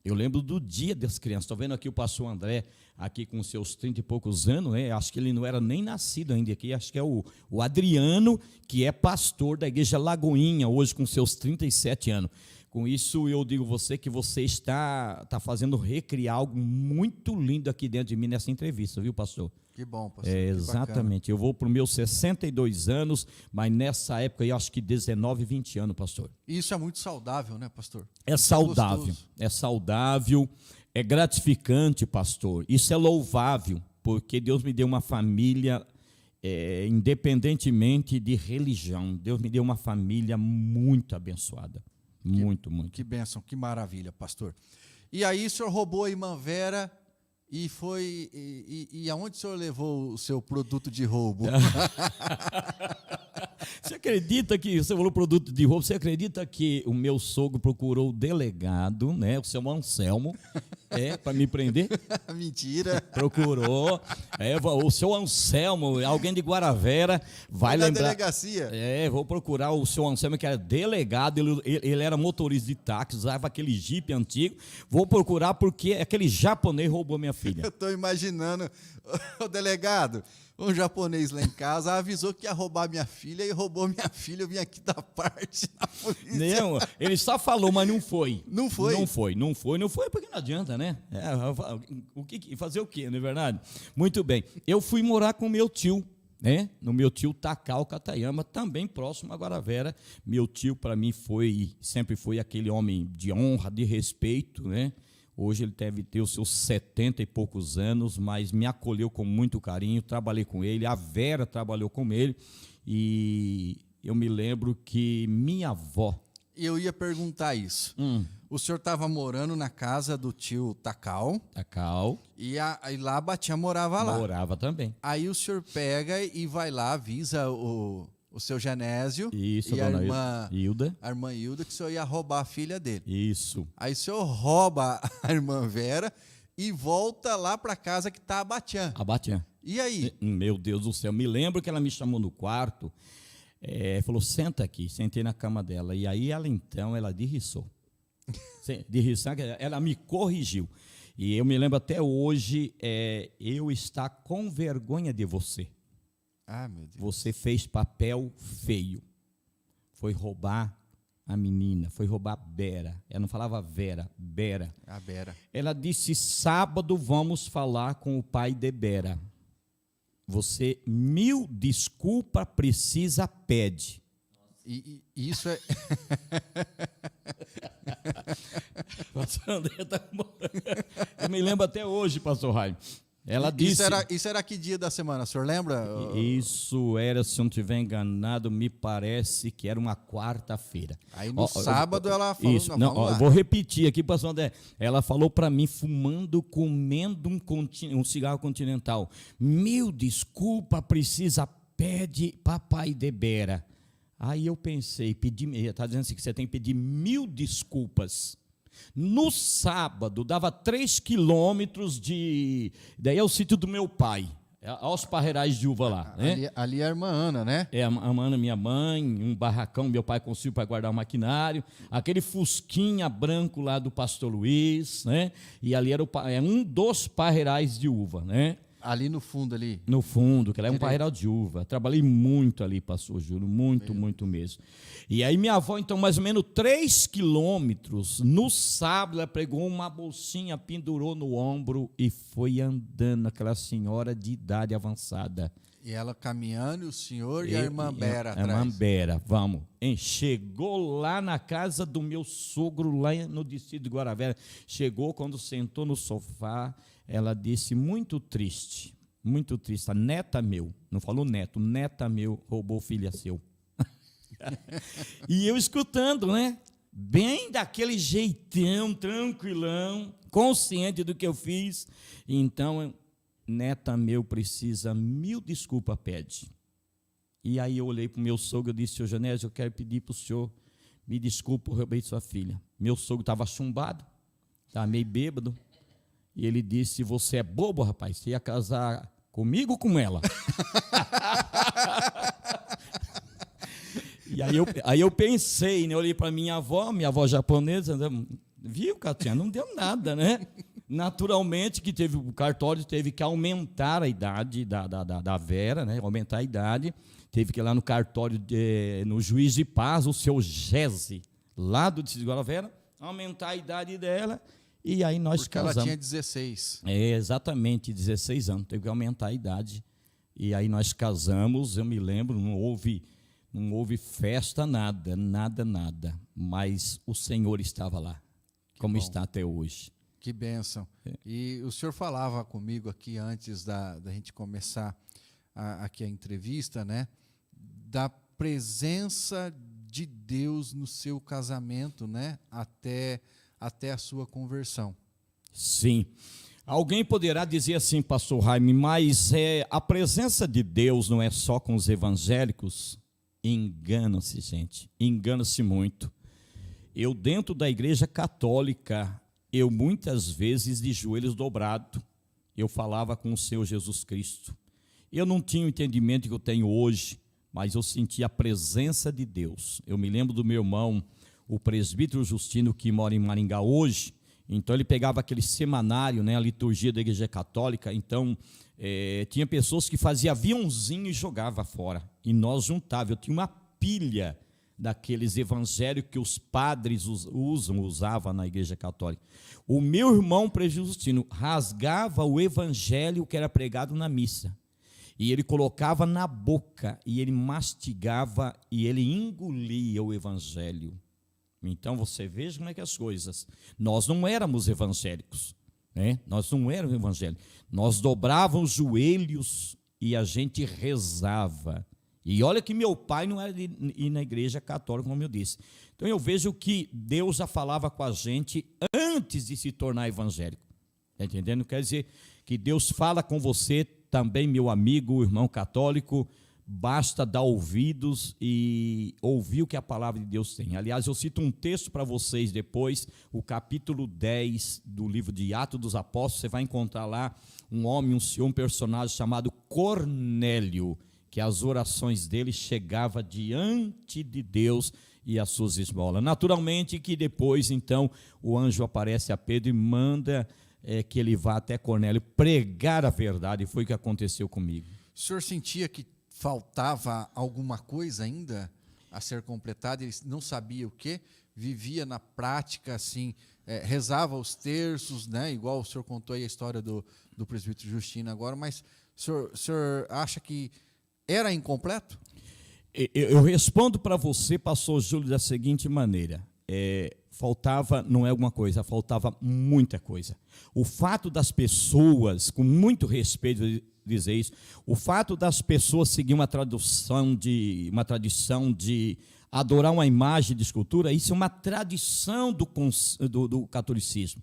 Eu lembro do dia das crianças. Estou vendo aqui o pastor André, aqui com seus 30 e poucos anos, né? Acho que ele não era nem nascido ainda aqui. Acho que é o Adriano, que é pastor da igreja Lagoinha, hoje com seus 37 anos. Com isso, eu digo você que você está fazendo recriar algo muito lindo aqui dentro de mim nessa entrevista, viu, pastor? Que bom, pastor. Exatamente. Eu vou para os meus 62 anos, mas nessa época eu acho que 19, 20 anos, pastor. Isso é muito saudável, né, pastor? É saudável, é gratificante, pastor. Isso é louvável, porque Deus me deu uma família, independentemente de religião. Deus me deu uma família muito abençoada. Muito. Que bênção, que maravilha, pastor. E aí o senhor roubou a irmã Vera e foi. E aonde o senhor levou o seu produto de roubo? Você acredita que, você falou produto de roubo, você acredita que o meu sogro procurou o delegado, né, o seu Anselmo, para me prender? Mentira. Procurou, o seu Anselmo, alguém de Guaravera, vai lembrar. Na delegacia. Vou procurar o seu Anselmo, que era delegado, ele era motorista de táxi, usava aquele jipe antigo, vou procurar porque aquele japonês roubou minha filha. Eu estou imaginando, o delegado, um japonês lá em casa avisou que ia roubar minha filha e roubou minha filha. Eu vim aqui dar parte na polícia. Não, ele só falou, mas não foi. Não foi? Não foi, porque não adianta, né? Fazer o quê, não é verdade? Muito bem. Eu fui morar com meu tio, né? No meu tio Takao Katayama, também próximo a Guaravera. Meu tio, para mim, sempre foi aquele homem de honra, de respeito, né? Hoje ele deve ter os seus 70 e poucos anos, mas me acolheu com muito carinho, trabalhei com ele, a Vera trabalhou com ele, e eu me lembro que minha avó... Eu ia perguntar isso. O senhor estava morando na casa do tio Takao. E lá a Batinha morava lá. Morava também. Aí o senhor pega e vai lá, avisa o seu Genésio. Isso, e a irmã Hilda. A irmã Hilda, que o senhor ia roubar a filha dele. Isso. Aí o senhor rouba a irmã Vera e volta lá para casa que está a Batinha. A Batinha. E aí? Meu Deus do céu, me lembro que ela me chamou no quarto, falou, senta aqui, sentei na cama dela. E aí ela derriçou. Ela me corrigiu. E eu me lembro até hoje, eu estar com vergonha de você. Ah, meu Deus. Você fez papel feio. Foi roubar a menina, foi roubar a Bera. Ela não falava Vera, Bera. A Bera. Ela disse, sábado vamos falar com o pai de Bera. Você, 1000 desculpa, precisa, pede. E isso é... Pastor André eu me lembro até hoje, pastor Raio. Ela disse... Isso era que dia da semana, o senhor lembra? Isso era, se eu não estiver enganado, me parece que era uma quarta-feira. Aí no sábado ela falou... Isso, eu vou repetir aqui, pastor André. Ela falou para mim, comendo um cigarro continental. 1000 desculpa, precisa, pede papai de Bera. Aí eu pensei, está dizendo assim que você tem que pedir 1000 desculpas. No sábado, dava 3 quilômetros daí é o sítio do meu pai, aos Parreirais de Uva lá. Né? Ali é a irmã Ana, né? A Ana, minha mãe, um barracão, meu pai construiu para guardar o maquinário, aquele fusquinha branco lá do pastor Luiz, né? E ali era um dos Parreirais de Uva, né? Ali no fundo ali? No fundo, que ela é um parreiral de uva. Trabalhei muito ali, pastor Júlio, muito mesmo. E aí minha avó, então, mais ou menos 3 quilômetros, no sábado, ela pegou uma bolsinha, pendurou no ombro e foi andando, aquela senhora de idade avançada. E ela caminhando, e o senhor e a irmã Bera atrás. A irmã Bera, vamos. Chegou lá na casa do meu sogro, lá no distrito de Guaravera. Chegou, quando sentou no sofá, ela disse, muito triste, a neta meu, não falou neto, neta meu roubou filha seu. E eu escutando, né? Bem daquele jeitão, tranquilão, consciente do que eu fiz. Então, neta meu precisa, 1000 desculpas, pede. E aí eu olhei para o meu sogro e disse, senhor Genésio, eu quero pedir para o senhor, me desculpe, eu roubei sua filha. Meu sogro estava chumbado, estava meio bêbado. E ele disse, você é bobo, rapaz, você ia casar comigo ou com ela? E aí eu pensei, né? Eu olhei para minha avó japonesa, viu, Katinha, não deu nada, né? Naturalmente que o cartório teve que aumentar a idade da Vera, né? Aumentar a idade, teve que ir lá no cartório, no juiz de paz, o seu Gese, lá do Distrito de Guaravéra, aumentar a idade dela, e aí nós Porque casamos. ela tinha 16. Exatamente, 16 anos, teve que aumentar a idade, e aí nós casamos, eu me lembro, não houve festa, nada, mas o Senhor estava lá, como está até hoje. Que bênção. E o senhor falava comigo aqui antes da gente começar aqui a entrevista, né, da presença de Deus no seu casamento, né, até a sua conversão. Sim. Alguém poderá dizer assim, pastor Jaime, mas a presença de Deus não é só com os evangélicos? Engana-se, gente, engana-se muito. Eu, dentro da igreja católica, eu muitas vezes de joelhos dobrados, eu falava com o Senhor Jesus Cristo. Eu não tinha o entendimento que eu tenho hoje, mas eu sentia a presença de Deus. Eu me lembro do meu irmão, o presbítero Justino, que mora em Maringá hoje. Então ele pegava aquele semanário, né, a liturgia da igreja católica. Então tinha pessoas que faziam aviãozinho e jogava fora, e nós juntávamos. Eu tinha uma pilha daqueles evangélicos que os padres usavam na igreja católica. O meu irmão presbítero Justino rasgava o evangelho que era pregado na missa, e ele colocava na boca, e ele mastigava, e ele engolia o evangelho. Então você veja como é que as coisas. Nós não éramos evangélicos, né? Nós não éramos evangélicos. Nós dobrávamos os joelhos e a gente rezava. E olha que meu pai não era de ir na igreja católica, como eu disse. Então eu vejo que Deus já falava com a gente antes de se tornar evangélico. Está entendendo? Quer dizer que Deus fala com você também, meu amigo, irmão católico. Basta dar ouvidos e ouvir o que a palavra de Deus tem. Aliás, eu cito um texto para vocês depois, o capítulo 10 do livro de Atos dos Apóstolos. Você vai encontrar lá um homem, um senhor, um personagem chamado Cornélio, que as orações dele chegavam diante de Deus e as suas esmolas. Naturalmente que depois, então, o anjo aparece a Pedro e manda que ele vá até Cornélio pregar a verdade, e foi o que aconteceu comigo. O senhor sentia que faltava alguma coisa ainda a ser completada? Ele não sabia o quê? Vivia na prática, assim, rezava os terços, né? Igual o senhor contou aí a história do presbítero Justino agora, mas o senhor acha que era incompleto? Eu respondo para você, pastor Júlio, da seguinte maneira: faltava, não é alguma coisa, faltava muita coisa. O fato das pessoas, com muito respeito dizer isso, o fato das pessoas seguir uma tradição de adorar uma imagem de escultura, isso é uma tradição do catolicismo.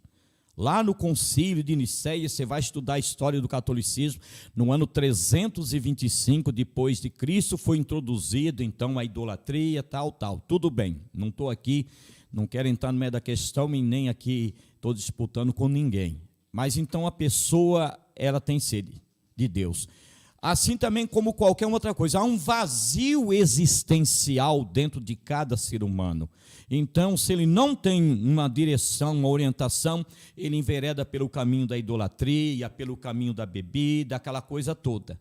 Lá no concílio de Nicéia, você vai estudar a história do catolicismo. No ano 325 depois de Cristo foi introduzido então a idolatria, tal. Tudo bem, não estou aqui, não quero entrar no meio da questão e nem aqui estou disputando com ninguém. Mas então a pessoa, ela tem sede de Deus. Assim também como qualquer outra coisa, há um vazio existencial dentro de cada ser humano. Então, se ele não tem uma direção, uma orientação, ele envereda pelo caminho da idolatria, pelo caminho da bebida, aquela coisa toda.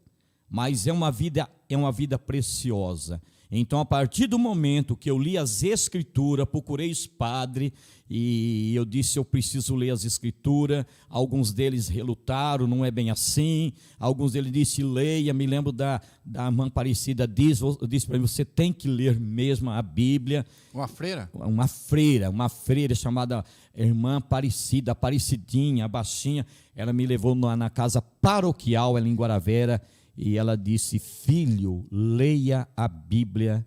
Mas é uma vida preciosa. Então, a partir do momento que eu li as Escrituras, procurei os padres, e eu disse, eu preciso ler as Escrituras. Alguns deles relutaram, não é bem assim. Alguns deles disseram, leia. Me lembro da irmã Aparecida, disse para mim, você tem que ler mesmo a Bíblia. Uma freira? Uma freira chamada irmã Aparecida, Aparecidinha, a baixinha. Ela me levou na casa paroquial, ela em Guaravéra, e ela disse, filho, leia a Bíblia,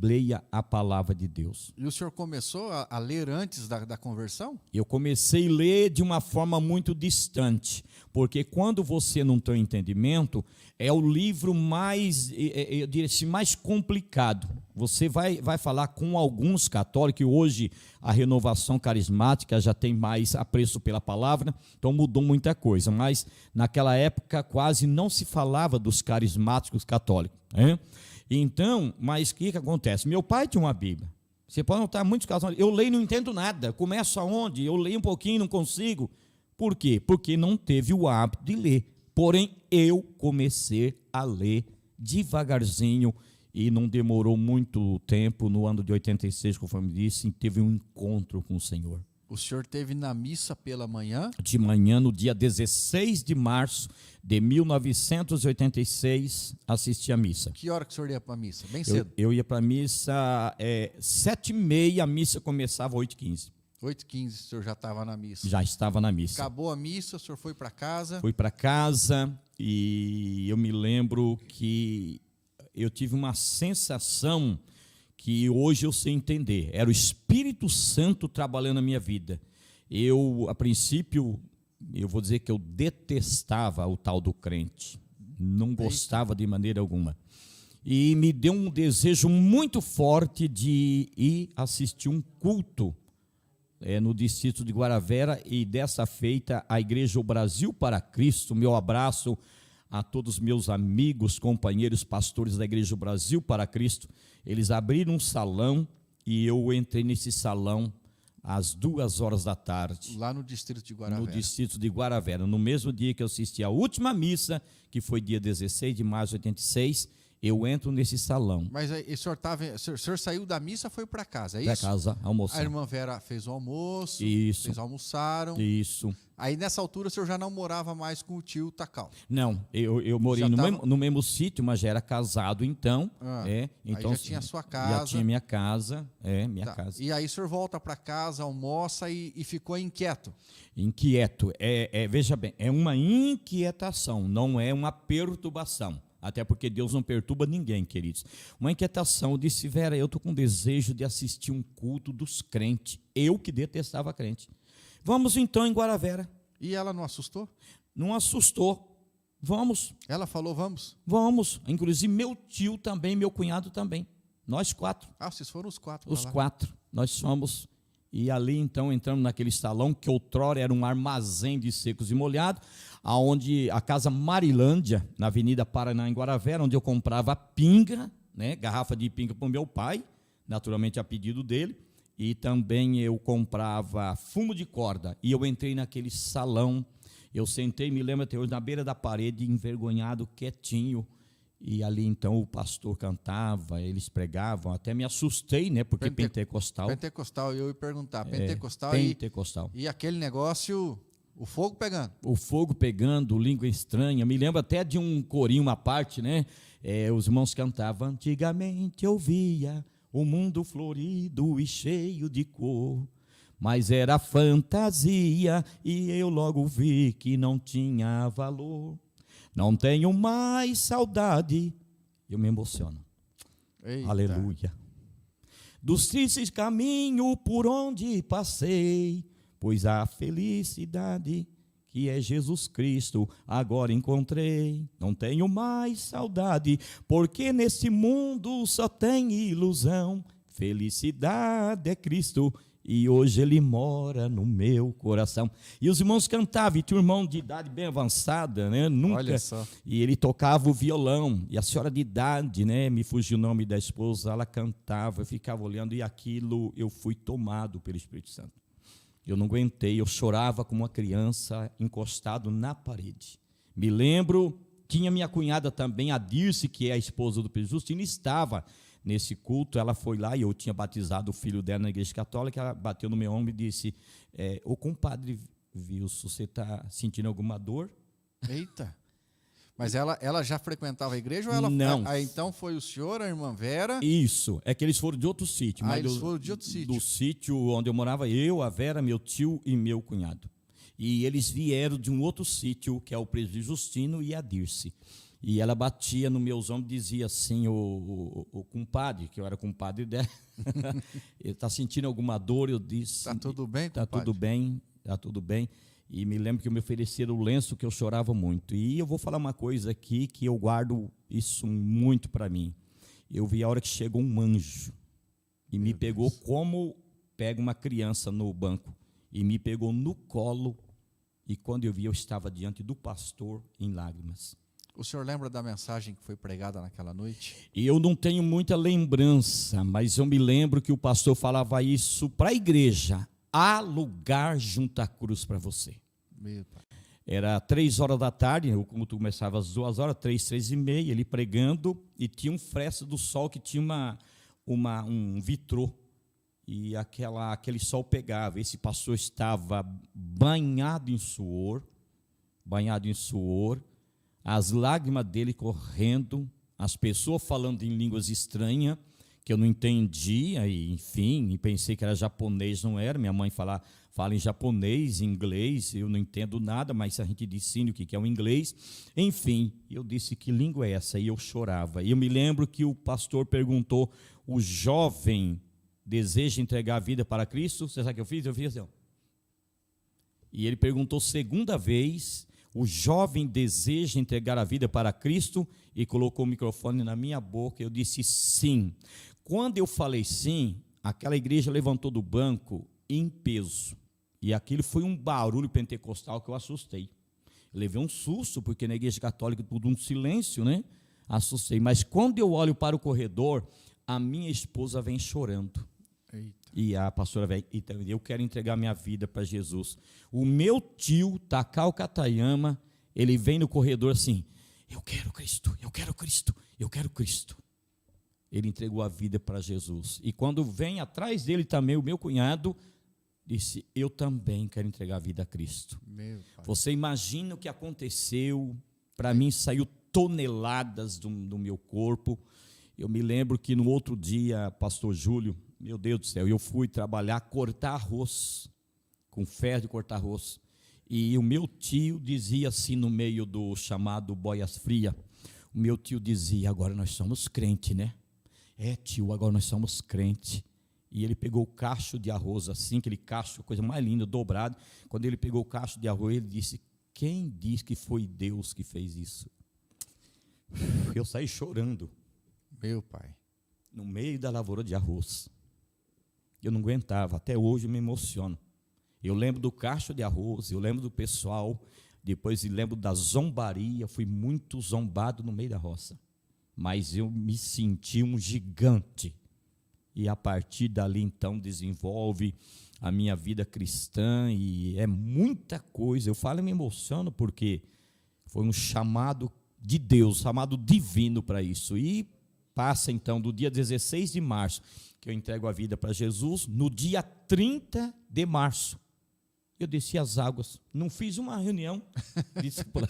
leia a palavra de Deus. E o senhor começou a ler antes da conversão? Eu comecei a ler de uma forma muito distante, porque quando você não tem entendimento, é o livro mais, eu diria assim, mais complicado. Você vai falar com alguns católicos, e hoje a renovação carismática já tem mais apreço pela palavra, então mudou muita coisa, mas naquela época quase não se falava dos carismáticos católicos, né? Então, mas o que acontece? Meu pai tinha uma Bíblia. Você pode notar muitos casos, eu leio e não entendo nada. Começo aonde? Eu leio um pouquinho, não consigo. Por quê? Porque não teve o hábito de ler. Porém, eu comecei a ler devagarzinho e não demorou muito tempo, no ano de 86, conforme disse, teve um encontro com o Senhor. O senhor teve na missa pela manhã? De manhã, no dia 16 de março de 1986, assisti a missa. Que hora que o senhor ia para a missa? Bem cedo. Eu ia para a missa 7h30, a missa começava 8h15. 8h15 o senhor já estava na missa. Já estava na missa. Acabou a missa, o senhor foi para casa? Fui para casa e eu me lembro que eu tive uma sensação que hoje eu sei entender. Era o Espírito Santo trabalhando na minha vida. Eu, a princípio, eu vou dizer que eu detestava o tal do crente. Não gostava de maneira alguma. E me deu um desejo muito forte de ir assistir um culto no distrito de Guaravera, e dessa feita a Igreja O Brasil para Cristo. Meu abraço a todos os meus amigos, companheiros, pastores da Igreja O Brasil para Cristo. Eles abriram um salão e eu entrei nesse salão às 2h da tarde. Lá no distrito de Guaravera. No distrito de Guaravera. No mesmo dia que eu assisti a última missa, que foi dia 16 de março de 86, eu entro nesse salão. Mas aí, o senhor saiu da missa e foi para casa, é isso? Para casa, almoçar. A irmã Vera fez o almoço, Isso. vocês almoçaram. Isso. Aí nessa altura o senhor já não morava mais com o tio Tacal. Não, eu morei no mesmo sítio, mas já era casado então. Então aí já tinha a sua casa. Já tinha minha casa, minha casa. E aí o senhor volta para casa, almoça e ficou inquieto. Inquieto, veja bem, é uma inquietação, não é uma perturbação. Até porque Deus não perturba ninguém, queridos. Uma inquietação, eu disse: Vera, eu estou com desejo de assistir um culto dos crentes. Eu que detestava crente. Vamos então em Guaravera. E ela não assustou? Não assustou. Vamos. Ela falou: vamos? Vamos. Inclusive meu tio também, meu cunhado também. Nós 4. Ah, vocês foram os 4. Os 4. Nós fomos. E ali então entramos naquele salão que outrora era um armazém de secos e molhados, aonde a Casa Marilândia, na Avenida Paraná, em Guaravera, onde eu comprava pinga, garrafa de pinga para o meu pai, naturalmente a pedido dele, e também eu comprava fumo de corda. E eu entrei naquele salão, eu sentei, me lembro até hoje, na beira da parede, envergonhado, quietinho. E ali então o pastor cantava, eles pregavam, até me assustei, porque pentecostal. Pentecostal, eu ia perguntar, pentecostal. E aquele negócio, o fogo pegando. O fogo pegando, língua estranha, me lembro até de um corinho, uma parte, os irmãos cantavam: antigamente eu via o mundo florido e cheio de cor, mas era fantasia e eu logo vi que não tinha valor. Não tenho mais saudade. Eu me emociono. Eita. Aleluia. Dos tristes caminhos por onde passei, pois a felicidade que é Jesus Cristo agora encontrei. Não tenho mais saudade, porque nesse mundo só tem ilusão. Felicidade é Cristo e hoje Ele mora no meu coração. E os irmãos cantavam, e tinha um irmão de idade bem avançada, nunca. Olha só. E ele tocava o violão, e a senhora de idade, me fugiu o nome da esposa, ela cantava, eu ficava olhando, e aquilo eu fui tomado pelo Espírito Santo. Eu não aguentei, eu chorava como uma criança encostado na parede. Me lembro, tinha minha cunhada também, a Dirce, que é a esposa do Pedro Justino, estava nesse culto. Ela foi lá e eu tinha batizado o filho dela na igreja católica. Ela bateu no meu ombro e disse: ô compadre Wilson, você está sentindo alguma dor? Eita. Mas ela já frequentava a igreja ou ela... Não. Então foi o senhor, a irmã Vera? Isso, é que eles foram de outro sítio. Eles foram de outro sítio. Do sítio onde eu morava, eu, a Vera, meu tio e meu cunhado. E eles vieram de um outro sítio, que é o presbítero Justino e a Dirce. E ela batia nos meus ombros e dizia assim: o compadre, que eu era compadre dela, ele está sentindo alguma dor? Eu disse: está tudo bem, compadre? Está tudo bem, está tudo bem. E me lembro que me ofereceram o lenço, que eu chorava muito. E eu vou falar uma coisa aqui, que eu guardo isso muito para mim. Eu vi a hora que chegou um anjo e me pegou como pega uma criança no banco, e me pegou no colo, e quando eu vi, eu estava diante do pastor em lágrimas. O senhor lembra da mensagem que foi pregada naquela noite? E eu não tenho muita lembrança, mas eu me lembro que o pastor falava isso para a igreja: há lugar junto à cruz para você. Meu pai. Era 3 horas da tarde, o culto começava às 2 horas, 3h30, ele pregando, e tinha um fresto do sol que tinha um vitrô, e aquele sol pegava. Esse pastor estava banhado em suor, as lágrimas dele correndo, as pessoas falando em línguas estranhas, que eu não entendia, e enfim, e pensei que era japonês, não era. Minha mãe fala em japonês, inglês, eu não entendo nada, mas a gente ensina o que é o inglês. Enfim, eu disse, que língua é essa? E eu chorava. E eu me lembro que o pastor perguntou, o jovem deseja entregar a vida para Cristo? Você sabe o que eu fiz? Eu fiz assim, ó. E ele perguntou segunda vez, o jovem deseja entregar a vida para Cristo? E colocou o microfone na minha boca, eu disse sim. Quando eu falei sim, aquela igreja levantou do banco em peso. E aquilo foi um barulho pentecostal que eu assustei. Eu levei um susto, porque na igreja católica tudo um silêncio, né? Assustei. Mas quando eu olho para o corredor, a minha esposa vem chorando. Eita. E a pastora vem, então, eu quero entregar minha vida para Jesus. O meu tio, Takao Katayama, ele vem no corredor assim, eu quero Cristo, eu quero Cristo, eu quero Cristo. Ele entregou a vida para Jesus. E quando vem atrás dele também o meu cunhado, disse, eu também quero entregar a vida a Cristo. Você imagina o que aconteceu? Para mim saiu toneladas do meu corpo. Eu me lembro que no outro dia, pastor Júlio, meu Deus do céu, eu fui trabalhar, cortar arroz, com ferro de cortar arroz. E o meu tio dizia assim no meio do chamado boias fria, o meu tio dizia, agora nós somos crente, né? É, tio, agora nós somos crente. E ele pegou o cacho de arroz assim, aquele cacho, coisa mais linda, dobrado. Quando ele pegou o cacho de arroz, ele disse, quem diz que foi Deus que fez isso? Eu saí chorando. Meu pai. No meio da lavoura de arroz. Eu não aguentava, até hoje eu me emociono. Eu lembro do cacho de arroz, eu lembro do pessoal, depois eu lembro da zombaria, fui muito zombado no meio da roça. Mas eu me senti um gigante. E a partir dali, então, desenvolve a minha vida cristã, e é muita coisa. Eu falo e me emociono, porque foi um chamado de Deus, chamado divino para isso. E passa, então, do dia 16 de março, que eu entrego a vida para Jesus, no dia 30 de março, eu desci as águas, não fiz uma reunião discipular.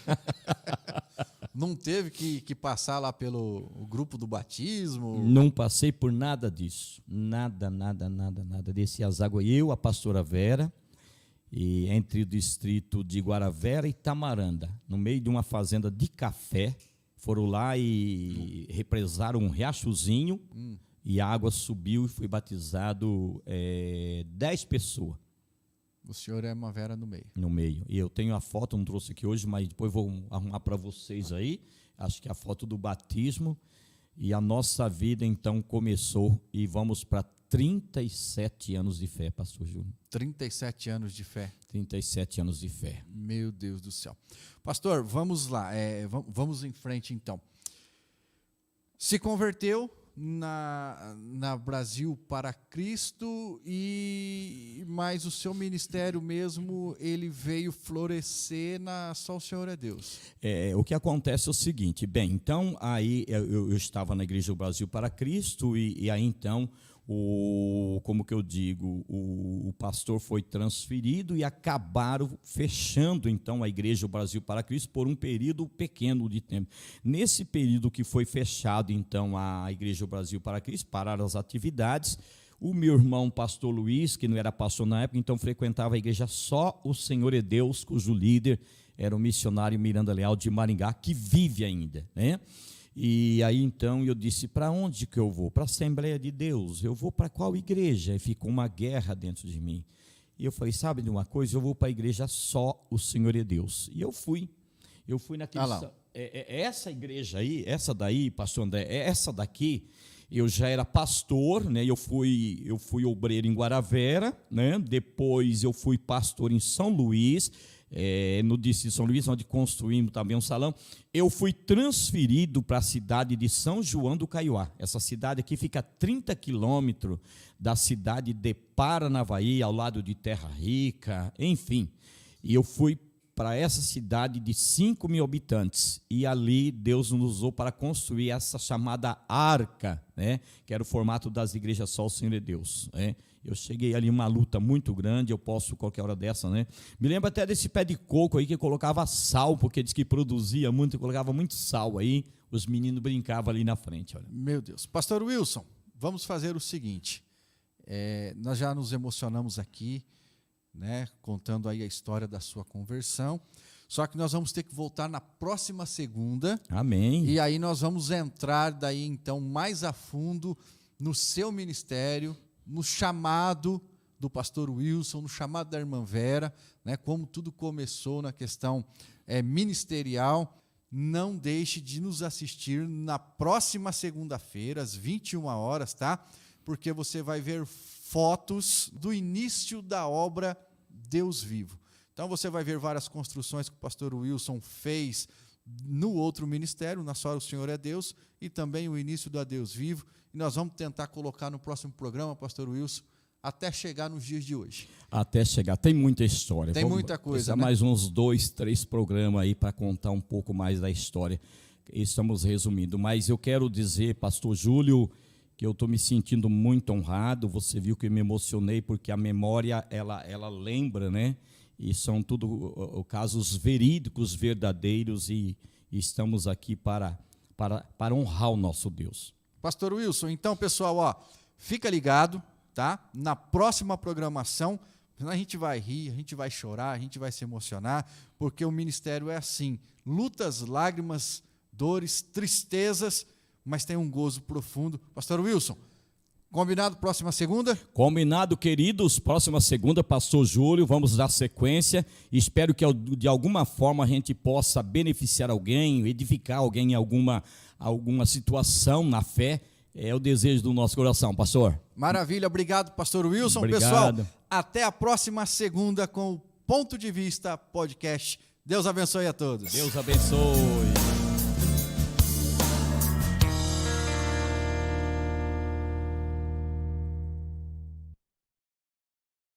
Não teve que passar lá pelo grupo do batismo? Não passei por nada disso, nada. Desci as águas, eu, a pastora Vera, e entre o distrito de Guaravera e Tamaranda, no meio de uma fazenda de café, foram lá e represaram um riachozinho, e a água subiu e foi batizado 10 pessoas. O senhor é uma Vera no meio. No meio. E eu tenho a foto, não trouxe aqui hoje, mas depois vou arrumar para vocês aí. Acho que é a foto do batismo. E a nossa vida, então, começou e vamos para 37 anos de fé, pastor Júnior. 37 anos de fé. 37 anos de fé. Meu Deus do céu. Pastor, vamos lá. Vamos em frente, então. Se converteu na Brasil para Cristo, mas o seu ministério mesmo, ele veio florescer na Só o Senhor é Deus. O que acontece é o seguinte, então aí eu estava na Igreja do Brasil para Cristo, e aí então, como que eu digo, o pastor foi transferido e acabaram fechando então a Igreja do Brasil para Cristo por um período pequeno de tempo. Nesse período que foi fechado então a Igreja do Brasil para Cristo, pararam as atividades, o meu irmão pastor Luiz, que não era pastor na época, então frequentava a igreja Só o Senhor é Deus, cujo líder era o missionário Miranda Leal de Maringá, que vive ainda, né? E aí então eu disse, para onde que eu vou? Para a Assembleia de Deus. Eu vou para qual igreja? E ficou uma guerra dentro de mim. E eu falei, sabe de uma coisa? Eu vou para a igreja Só o Senhor é Deus. E eu fui naquele... essa igreja aí, essa daí, pastor André, essa daqui, eu já era pastor, né? Eu fui obreiro em Guaravera, né? Depois eu fui pastor em São Luís, no distrito de São Luís, onde construímos também um salão. Eu fui transferido para a cidade de São João do Caiuá. Essa cidade aqui fica a 30 quilômetros da cidade de Paranavaí, ao lado de Terra Rica, enfim. E eu fui para essa cidade de 5.000 habitantes. E ali Deus nos usou para construir essa chamada arca, né? Que era o formato das igrejas Só o Senhor é Deus, né? Eu cheguei ali uma luta muito grande, eu posso qualquer hora dessa, né? Me lembro até desse pé de coco aí que colocava sal, porque diz que produzia muito, colocava muito sal aí, os meninos brincavam ali na frente. Olha. Meu Deus. Pastor Wilson, vamos fazer o seguinte, nós já nos emocionamos aqui, né, contando aí a história da sua conversão, só que nós vamos ter que voltar na próxima segunda. Amém. E aí nós vamos entrar daí então mais a fundo no seu ministério, no chamado do pastor Wilson, no chamado da irmã Vera, né, como tudo começou na questão ministerial. Não deixe de nos assistir na próxima segunda-feira, às 21 horas, tá? Porque você vai ver fotos do início da obra Deus Vivo. Então você vai ver várias construções que o pastor Wilson fez no outro ministério, na Só o Senhor é Deus, e também o início da Deus Vivo. E nós vamos tentar colocar no próximo programa, pastor Wilson, até chegar nos dias de hoje. Até chegar. Tem muita história. Tem muita coisa, né? né? Mais uns 2, 3 programas aí para contar um pouco mais da história. Estamos resumindo. Mas eu quero dizer, pastor Júlio, que eu estou me sentindo muito honrado. Você viu que eu me emocionei, porque a memória, ela lembra, né? E são tudo casos verídicos, verdadeiros, e estamos aqui para honrar o nosso Deus. Pastor Wilson, então, pessoal, fica ligado, tá? Na próxima programação, a gente vai rir, a gente vai chorar, a gente vai se emocionar, porque o ministério é assim, lutas, lágrimas, dores, tristezas, mas tem um gozo profundo. Pastor Wilson, combinado próxima segunda? Combinado, queridos. Próxima segunda, pastor Júlio, vamos dar sequência. Espero que de alguma forma a gente possa beneficiar alguém, edificar alguém em alguma situação na fé. É o desejo do nosso coração, pastor. Maravilha, obrigado, pastor Wilson. Obrigado. Pessoal, até a próxima segunda com o Ponto de Vista Podcast. Deus abençoe a todos. Deus abençoe.